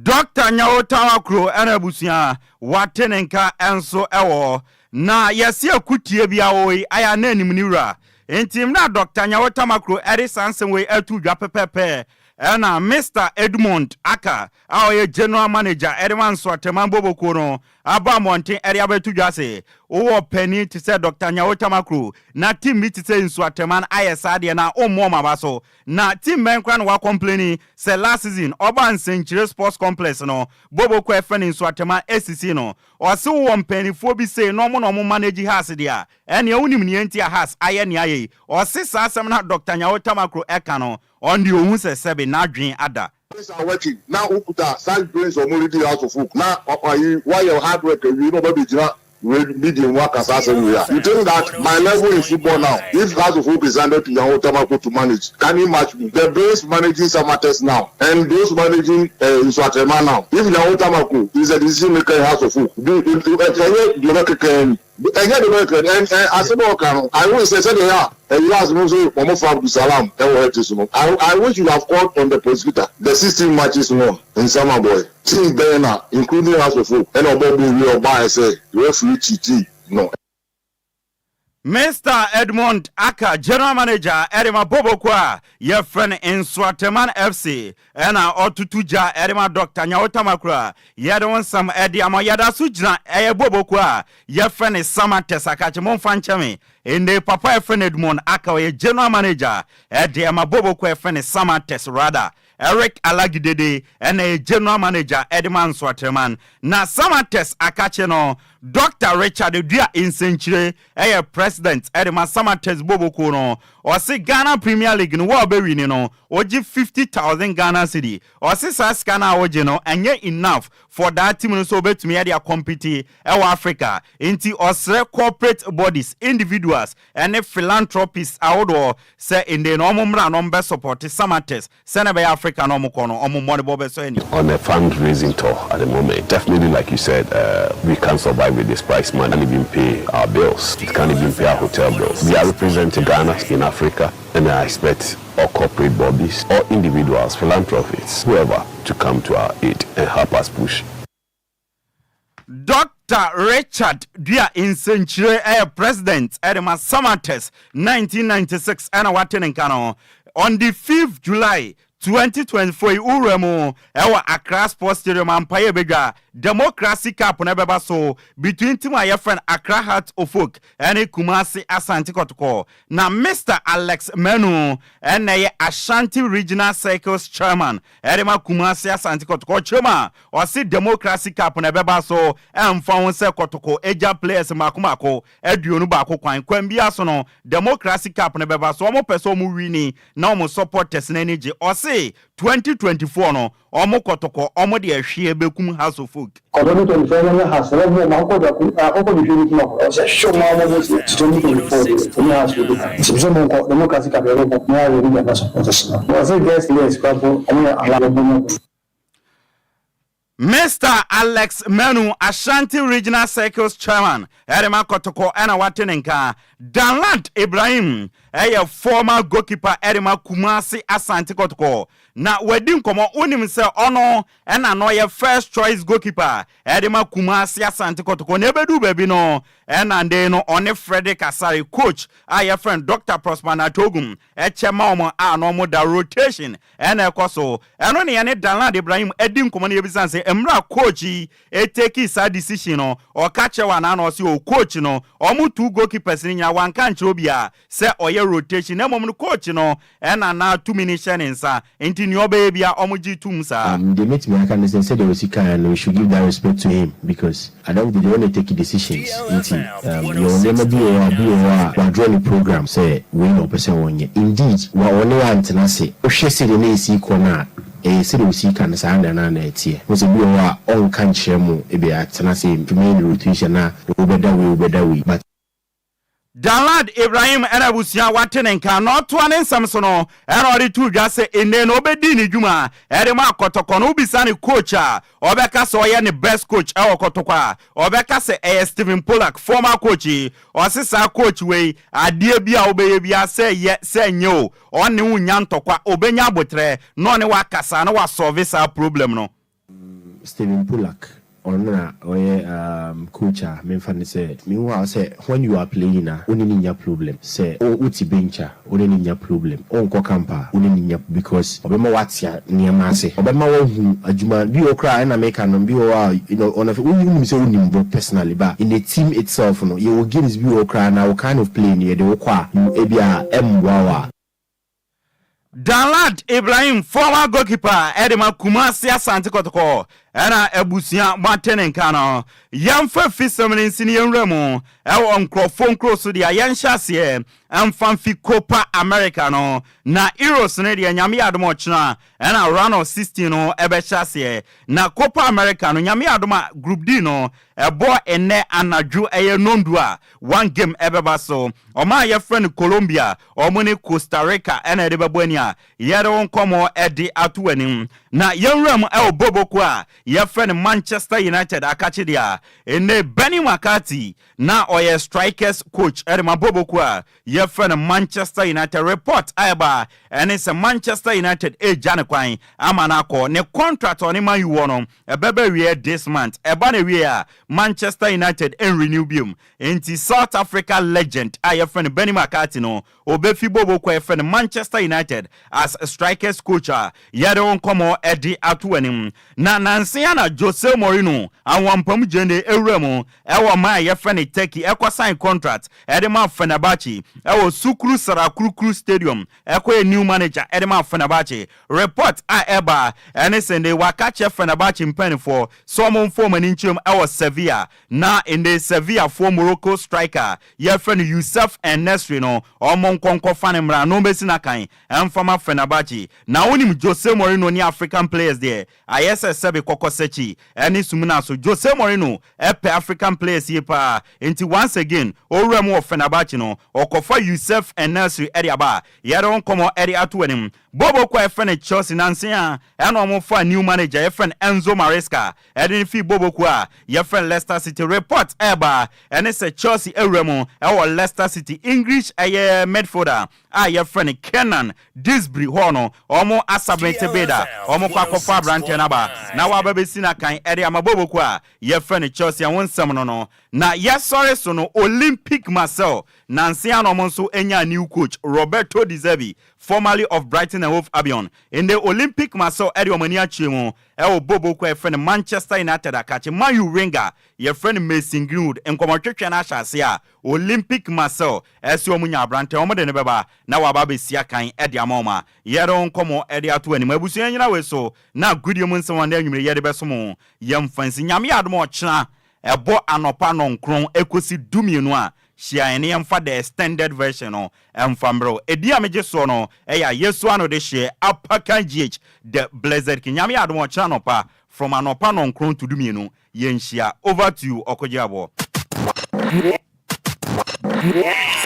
Dr. Nyaotamakro Enabusia watenenka enso ewo na yesi akutie bia oi aya na anim niwura entim na Dr. Nyaotamakro erisansen we atu dwa pepepe na Mr. Edmond Aka our general manager Edman Swateman Boboko no aba monten eri abetu dwa se o penny to say Dr. Nyaotamakro na team meet say Swateman ayesade na ommo mabaso na team men kwan wa complaining say last season Urban Century Sports Complex no Boboko efen Swateman SCC no o se wo penny fo bi say no mo manage house dia ene unim ni enti house aye ne aye o se asem na Dr. Nyaotamakro eka no on the ohun se sebe na dwen ada. Are working now. Ukuta side brains or multi House of Folk now. Why your hard work? You know, baby, medium work as we are. You think that my level in football now, if House of Folk is handed to Nyaotamakro to manage, can you match me? The brains managing some matters now, and those managing Swateman now. If Nyaotamakro is a decision maker in House of Folk, I will say I wish you have called on the prosecutor. The 16 matches more in summer boy. Team Bena, including House of Folk, and Obobi will buy say referee cheating. No. Mr. Edmond Aka, General Manager, Edema Bobokwa, your friend in Swateman FC, and our Otutuja, Edema Doctor Nyaotamakra, Yadon Sam Ediama Yada Sujna, Bobokwa, your friend is Samates Akachimon Fanchami, in the Papa friend Edmond Aka, General Manager, Ediama Bobokwa, friend is Samates Rada. Eric Alagidede and a general manager Edman Swaterman. Na Samates Akacheno, Dr. Richard Dia Insenchire, a president Edman Samates Bobokono, or say Ghana Premier League no Warberry no, or give 50,000 Ghana cedi, or say Saskana Ojeno, and yet enough for that team so bet me area compete Africa into Australia corporate bodies, individuals, and a philanthropists outdoor say in the normal number support Samates, Senabe Africa no mokono, on a fundraising tour at the moment. Definitely, like you said, we can't survive with this price money. Can't even pay our bills. It can't even pay our hotel bills. We are representing Ghana in Africa, and I expect all corporate bodies, all individuals, philanthropists, whoever, to come to our aid and help us push. Dr. Richard Dia Insenchire, a president, Edema Samates, 1996, and Watenenkano, on the 5th July 2024, Uremo, our Accra Sports Stadium, Empire Bega, Democracy Cup, Nebeba so between my friend Accra Heart of Folk and Kumasi Asante Kotoko. Now, Mr. Alex Menu and Ashanti Regional Circles Chairman, Edema Kumasi Asante Kotoko Chairman, or see Democracy Cup, Nebeba so and found Kotoko, Eja players Makumako, Edunubako, Kwembia Sono, Democracy Cup, Nebeba so, Omo Peso Murini, no more support test energy, or say 2024 no omo kotoko omo de ahwe bekum house of folk kodono 24 has level ma ko da ko bi fi ko se show ma mo se 2024 ni house of folk so mo ko democracy ka be ro ko na yo ni na so was it guest yes papo omo ala bo. Mr. Alex Menu, Ashanti Regional Circles Chairman, Edema Kotoko, and Watenenka, Danland Ibrahim, a former goalkeeper, Edema Kumasi Asante Kotoko. Na wedding komo unim se ono and anoye first choice goalkeeper, Edema Kumasi Asante Kotoko, nebedu baby no, and no one Frederick Asari coach, I friend Dr. Prosper Natogum, Chemamo anomo da rotation, and a coso, and only any Danland Ibrahim, Edim Komani Bisanse, Emra coachy, take his decision or catch one and also coach no, or mu two goalkeepers in your one country obia, say or your rotation, no moment coach no, and now 2 minutes into your baby omuji tumsa. They met me, I can say the Osika and we should give that respect to him because I don't think they want to take decisions. You'll never be a drawing program, say, we no person one year. Indeed, we only want to say, oh, she said, the AC corner. City was seek and sound and an idea. Was a blue on country, maybe at Tanasi, main rotation now, better we, but. Dalad Ibrahim Erabusia Watenenka, not one in Samsono, and already two just say in the Nobedini Juma, Edema Kotokon, Ubisani coacher, Obeka Soya, the best coach, our Kotokwa, Obeka say a Stephen Pollack, former coach, or sister coach way, a dear Bia Obebia say yet say no, on new Yantokwa, Obenya Botre, none Wakasa, no service our problem no. Stephen Pollack. Coacher, me said, meanwhile, say, when you are playing, only in your problem. Say, oh, uti bencha, only in your problem. Oh, Kokampa, only in your because Obama Watia, near Massey. Obama, a Juma, be Okra and American, be on a personally, but in the team itself, you will give this be Okra now kind of playing near the Okwa, you Abia M. Wawa. Dalad Ibrahim, former goalkeeper, Edema Kumasi Asante Kotoko, Ena Ebusia Watenenkano, Yamfa Fisherman in Senior Remo, El Phone Cross to the Ayanshasi, and Fanfi Copa Americano, Na Eros Nedia Yami Adomochna, and a run of 16 Ebeshasi, Na Copa Americano, Yami Adoma Group Dino, a boy and ne and a Jew a nondua, one game ebebaso, or my friend Colombia, or Moni Costa Rica, and a Debabuenia, Yadon Como Eddie Atuenim, Na Young Ram El Bobokwa, your friend Manchester United akachi dia ene Benny McCarthy na oye strikers coach Edema Bobokwa your friend Manchester United report aba and it's a Manchester United jane kwan amanako ne contract on man you wono ebebe we this month ebane we Manchester United en renew biom enti South Africa legend your friend Benny McCarthy no obefi Bobokwa friend Manchester United as a strikers coach yadon komo edi atuanim na nansia na Jose Mourinho awampam jende ewremo ewo ma ye friend Turkey ekwa sign contract edema Fenerbahce ewo Sukuru Sarakuru Stadium ekwa a new manager edema Fenerbahce report eba ene sende wakache Fenerbahce mpen for some form an inchum ewo Sevilla na in the Sevilla for Morocco striker ye friend Youssef and Nesri no omon konko fanemra no besina kan emfama Fenerbahce na onim Jose Mourinho ni African players there ISS sebe kokosechi eni sumuna so Jose Mourinho epe African players here pa enti once again oremu of Fenerbahce no okofa Youssef and Nesri Ediaba yero komo edi atuenim Bobo kwa efene Chelsea nansia eno omofa new manager efene Enzo Maresca edin fi Bobo kwa yefene Leicester City report eba ene se Chelsea eremu ewo Leicester City English midfielder yefene Kenan Disbury hono omo asabete beda omo kwa kofa brante naba na wababe sina kan edi amabobo kwa yefene Chelsea wonsam no na yesore so no Olympic Marseille nansia no monso enya new coach Roberto Di Zerbi formerly of Brighton and Hove Albion in the Olympic Marseille edi omania chimo ewo bobo kwa friend Manchester United akache Mayu Ringa your friend Mason Greenwood enkomotwetwe na ahase Olympic Marseille esi omunya abrante omode ne beba na wababe sia kan edi amoma yero nkomo edi ato anim abusu nyina weso na gudio mu nsem wanda anwumre yede besomo yemfansi nyame adom ochena ebo anopa no nkron ekosi dumienu a shia ene yemfa the extended version no emfambro edi ameje so no eya yesu ano de share apaka gh the blessed kinyame adom ochena no pa from anopa no nkron to dumienu yenhia over to you Okogyeabour.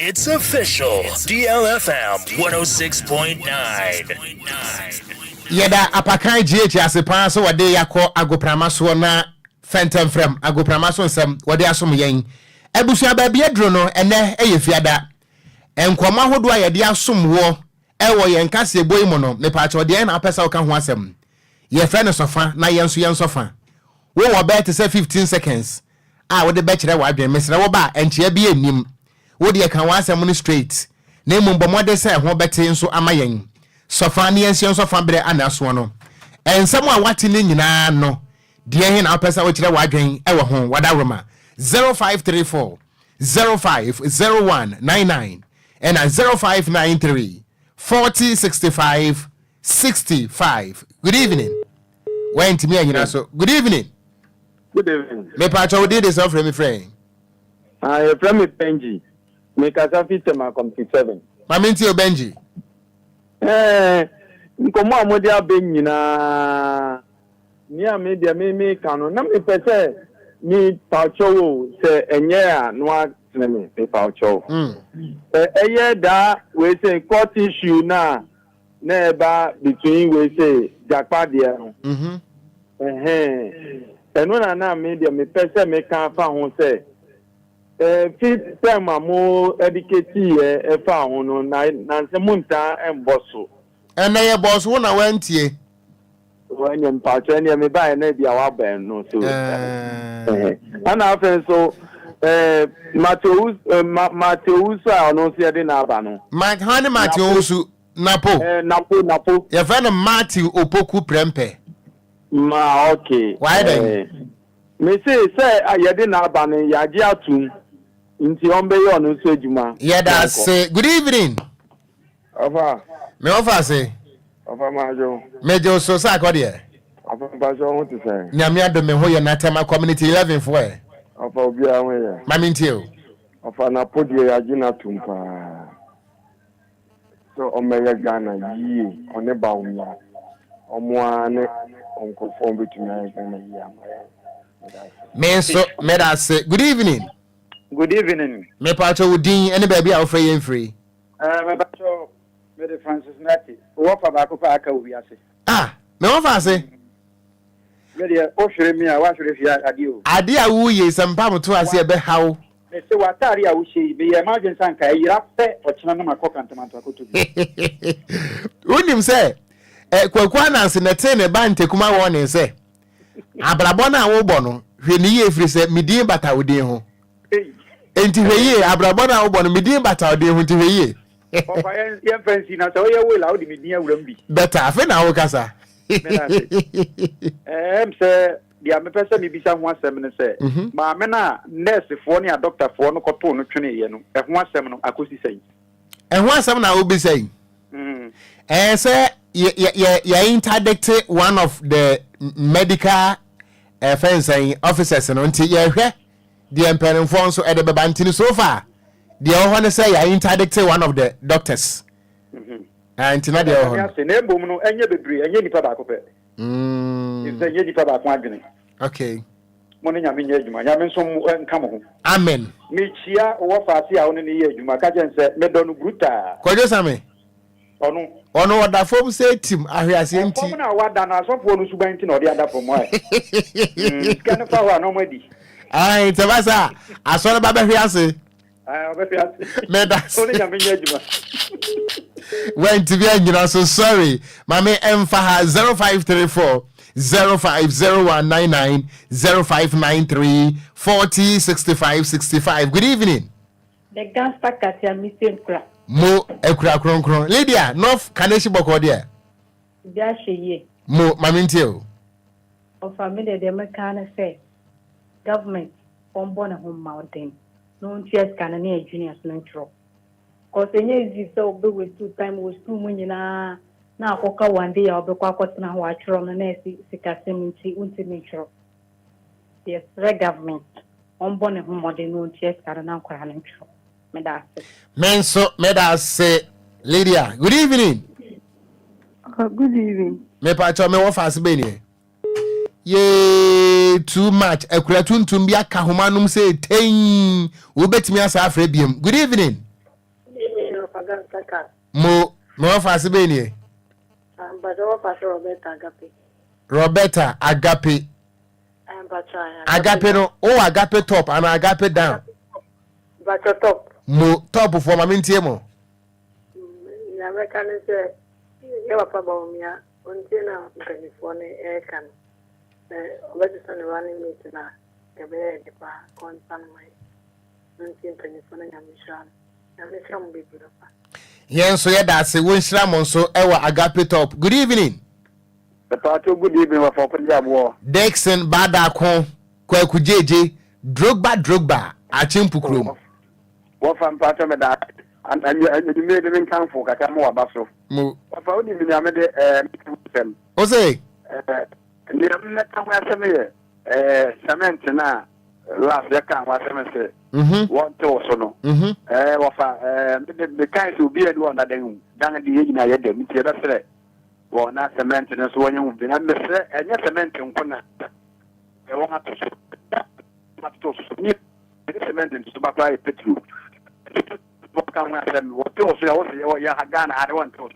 It's official. DLFM 106.9. Yeda apakan GH asepan so wade yakọ agoprama so na fentem frem agoprama so nsem wade asom yen ebusua ba bia dro no ene eyefiada enkoma hodo ayede asom wo ewo yen kase boy mo no me pa cho de na apesa wo ka ho asem ye fe ne sofa na yen sofa wo wo bet say 15 seconds wo de be kire wa adwen mesre wo ba enchia bi enim wo de kan wa asem no straight na mumbomode say ho bete nso amayen sofa ne yension sofa bre anaso no ensem a wate ne nyina no de hen na apesa wo kire wa adwen ewo ho wadaroma 0534 050199 and 0593 4065 65. Good evening. Went to me and so good evening. Good evening. Me pacho did this off me friend. I from Benji. Me kasa fit ma come 7. Ma minti o Benji. Nkomo amodi abenyi na ni amedia me kanu na me pese ni pacho se enye a no atene me pacho. Eye da we say court issue na eba between we say jakpa dia no. Eno na media me pese me kan fa ho say fit time mo educate e fa ho no na nse munta emboso ena ye boss wo na wantie when you pacho ene me ba na bia wa ban no so ana afen so Mateus no se de na aba no Mike Hani Mateus Napo ye fa no Matthew Opoku Prempe ma okay why then me say ayede na aba no yaje atum nti on be yo no so ejuma yeah that say good evening ofa me ofa say ofa majo mejo so sa ko de ofa bajo ho ti say nyame ado me ho ye na tema community 11 for e ofa obi a we ya mami ntio ofa na podie yaje na tumpa so o me ya Ghana yi one ba umya omoane onkofo betumi ayi na yi amaya me so me da say good evening. Good evening. Me pacho udin any baby a ofre yen free. Me pacho me de Francis Nati. Wo fa ba ko pa aka wi ase. Me wo fa ase. Media, Oshrimia, Washria, Adio. Adia Wuye, some pam to us here, but how? They say, what are you? She be emergency sanka, you up there, or Chinama cock and tomato. Wouldn't him say, Quaquanas in a 10 a band take my one and say, Abrabona Obono, when ye free said, Medium Bata would deal. And to ye, Abrabona Obono, Medium Bata would deal to ye. Your friends in us, all your will out in Media will be better. I think our casa. Sir, the other person may be someone 7 say, Mamma, nurse, for a doctor for no cotton, and 1 7 I could say. And 1 7 I will be saying. And say, you interdicted one of the medical fencing officers and until you hear the emperor phone so at the Babantini so far. The other one say I interdicted one of the doctors. And tonight the other one. Okay. Amen. Kwadwo Sammy. Ono wada form say team ahwiase nti. Form na wada na so for no suban nti na odi ada form why. Scan fa wa no madi. Ai tabasa asore ba behwiase. Medas. When to be so sorry. Mame Mfaha 0534 050199 0593 40 65 65. Good evening. The gangster Katia Mr. Kra. Mo ekura kronkron. Lydia, North Kaneshi Boko there. Ye. Mo mamintio. Of family the mechanic say government on born a home mountain. No chess can near juniors no. Cause any so be with 2 times was 2 million now Oka 1 day I'll be quite now watch from the next Sikasimity Untimitro. Yes, the government on born a home modern no chess can now quite an intro. Menso Medas say Lydia, good evening. Good evening. Me pacho me wo fast be ye too much ekura tuntum bia ka homanum say ten wo betimi asa afre biem. Good evening. Mo fast be ni Roberta Agape. Agape no o Agape top and Agape down. But top. Mo top for mamintie mo. Na American say you are probably until now California air can obviously running meet na the be the concern my until California mission be good. Yen so ye da se won hira mo so e wa Agape top. Good evening. The party good evening for Okogyeabour. Dixon Badakon Kwaku JJ Drogba Achimpukrum. What from part of that and you made them come for Kakamo Abaso. Mo. What for the MiPROMO. Ose. Cement na last year can what say. One to so no. The kind to be a one that then the age na yet the meter. Well, not cement and so you been and yes, cement in Kona. I want to cement and to apply petrol. What can I say? What you have done? I want to.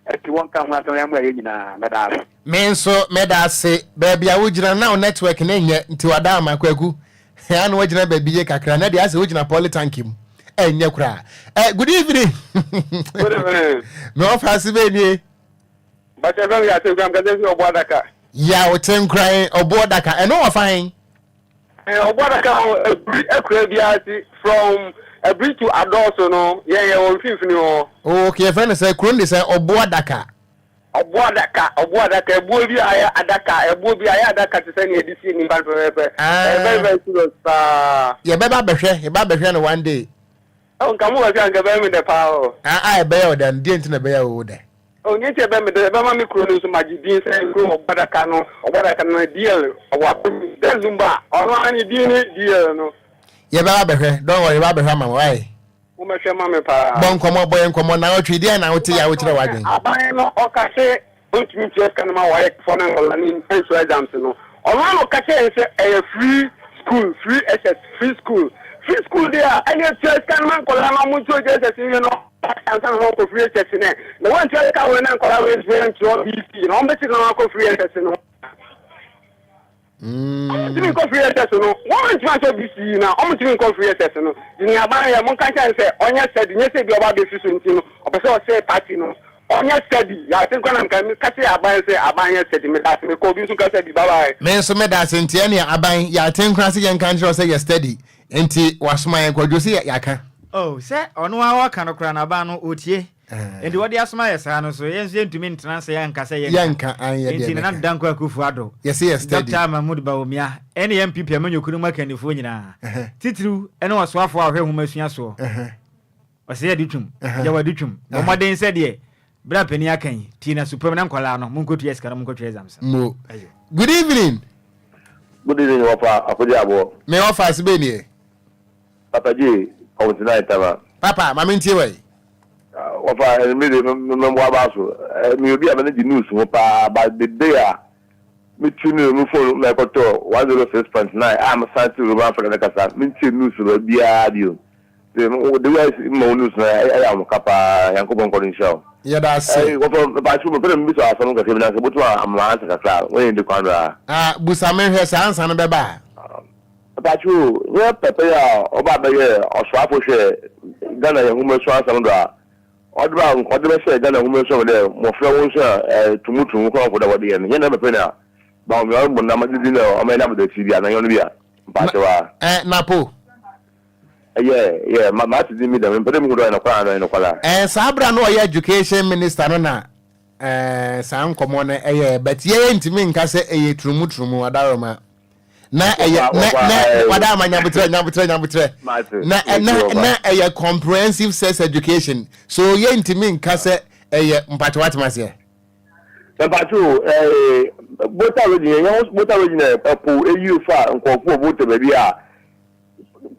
If you want come out of them, Medas. Menso Medas say, baby, I would now network in to Adama Kwaku. I know what you baby Kakran, as original polytankim. And your cry. Good evening. Good evening. No, Fasibani. But I know you are going to Bodaka. Yeah, we turn crying or Bodaka, and no, fine. Bodaka, from a bridge to Adoso, no, yeah, on 5th, no. Okay, friend, say, Kundi say, or Bodaka. A Bodaka, a Bobby, I Adaka, a Bobby, I Adaka to send you this evening, but very serious. Yeah, Baba, one day. Oh, come over and give me the power. I bear than didn't bear order. Oh, you tell them the MiPROMO so much didn't say go or what I can or what I can deal or what there's Lumba or any deal, no. Yeah, Baba, don't worry, Baba, why? Bon, come on, boy, and come on now, 3 days, and I will tell you what you're wagging. I know, okay, don't you just come my wife for an answer exams, no. Or I'm okay, a free school, free SS, free school there. I just can man call I'm just you know. And some local free session. The one to come and collaborate with BC. I'm betting on local free session. Didn't go free SS no. One chance of this now. Almost didn't go free SS no. Nhyiraba ya monka can say onya said nye say bi oba be fisu ntino. Opeso say party no. Onya said ya think when am kan ka say aban say aban said me that me ko bi su ka say bi bye. Me so me that ntia ne aban ya think kan say yan kan say ya steady. Enti wasoma yan Kwadwo say ya ka. Oh, say ono wa ka no kra na aban no otie. Enti wodi asoma yesa no so yense ntumi ntena say yan ka say yanka anye de. Enti na danko akufu ado. Yes yes steady. Dr. Mahmoud Bawumia ene MPP amanyokuru makanifo nyina. Titru ene wasoafo ahwe humasua so. Ose ya ditwum. Ya waditwum. Omoden se de bra pani akan Tina Supreme na nkwala no munkotu yeska no munkotu exams. Mo. Good evening. Good evening, Papa. Okogyeabour. Me offers be ni. Papa G, how tonight, Papa, mama ntie we. Papa, me membo abaso. Me obi amene di news mo pa about the day me tune me phone like to 106.9. I'm Santi Ruban for the Kasa. Me tune news ro bia dio. The way mo news na I am kapa Yankobon calling show. Yeah, that's it. What ba chu me pere me so aso no ka se na se botu am answer kasa. When the kwandra. Busa me hwe sa answer no be ba. Pachu, we pepe ya oba beye oswafo hwe Ghana ya humo so answer no a. Odba se Ghana humo so de mo fra won so tumutum ko ko da wode ye na pepe na ba o mo na madidi na o me na bodo ti bia na yo no bia. Pachu wa. Napo. Yeah, my to me them but them go na kwala. Sabra no ye education minister no na sam komo na but ye ntimi nka se trumutumu adaroma na wadama nyabutre na comprehensive sex education so ye ntimi nka se mpacho watmase mpacho bota we na po EU fa nkofo bota baby a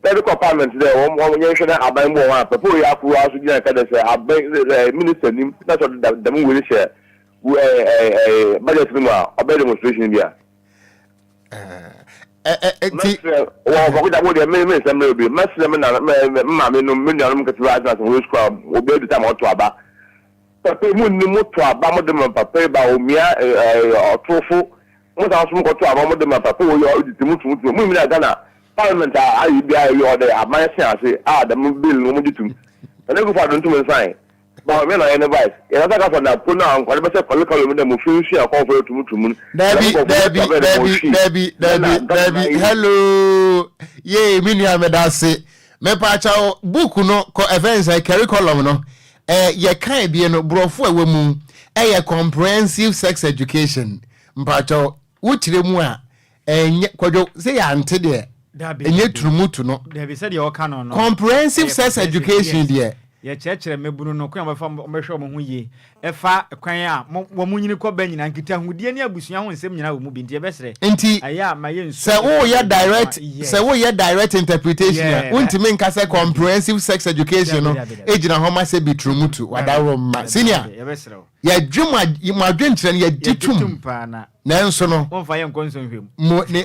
medical parliament there one you should have been more before you have to get a minister that's what the moon will share budget a better demonstration here well what would the some will be maximum mammy no million scrub will be the time or to about Papa Moon no to about them papa by Omia or Tofu what else go to about them papa you move Ghana Parliament I be you there my say the bill no mujitum and go for don't to sign but me na advice you know for na put now what be say political me dem feel share come for tumutum Debbie hello ye me nua me da se me pa cha book no ko events curriculum no ye kan bie no brofo a wemu comprehensive sex education mpa cha wuchire mu a Kwadwo say ya ante de enye turumutu no David said you can no comprehensive sex education there ye chechere mebunu no kwa mfa mbehwe mo ho ye efa kwan a wo munyini ko ba nyina nkita hudie ne abusua ho nsem nyina wo mu bi ntie besere enti aya ma ye nsu se wo ye direct interpretation untime nka se comprehensive sex education no ejina ho ma se bi turumutu wadaro ma senior ye dwuma madwenkyere ye ditum na nso no wonfa ye nkonso nhwem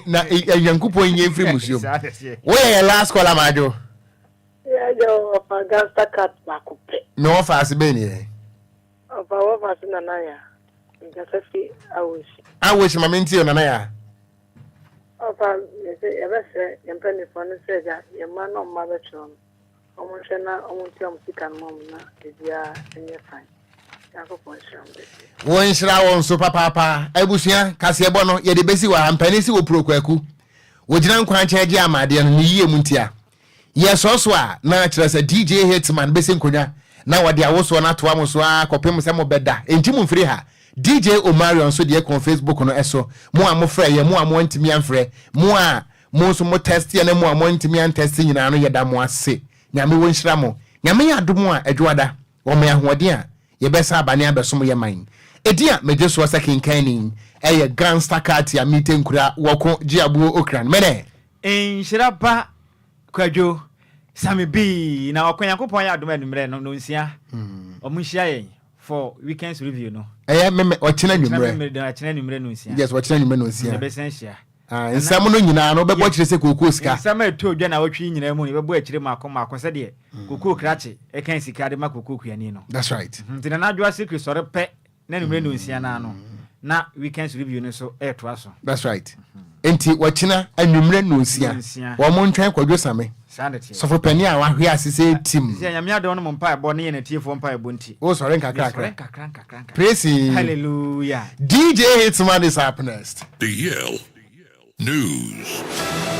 na yankupon ye mfiri musuom wo ye last caller majo yo of Augusta cat makupe no fast be ni of our fast na ya ngasafi awish mamenti na ya of say empeni for no say ya ye man no ma be chon omo na omo ti am sika no na edia enye fine won shira won so papa ebusua kase ebo no ye de besi wa ampani si wo prokwaku wo gina nkwan cheje amade no ni yie muntia yes also na kire se DJ Hitman besi nkonya na wade awoso na to amoso akopem se mo beda enti mu mfiri ha DJ Omarion so de kon Facebook no eso mo amofra ye mo amontimi amfre mo a mo so mo test ye na mo amontimi an test nyina no ye da mo ase nyame won shira mo nyame ya adom a adwada wo me ahoden a ye besa abane abesom ye man edia meje so second canning gangster cat ya mitenkura Okogyeabour Ocran mene Nhyiraba Kwadwo Sammy B na Yankopon ya adom anumre no nsia omunhia yen for weekends review no meme ochina anumre no nsia yes ochina anumre no nsia ne besenhia nsam no nyina no bebo kire se kokoo sika nsam eto odwa na wotwi nyina mu ne bebo akire mako se de kokoo krache e kan sika de makokoo kuani no that's right ntina na adwa secret sore pe na anumre no nsia na no na weekends review no so to aso that's right enti wachina anwumre no sia wo mo ntwan Kwadwo Sammy so for penny a wahwe asese team sia nyame ade no mpa ebo ne tiefo mpa ebo nti o sorry nkakra praise hallelujah DJ Hitman is up next DL News.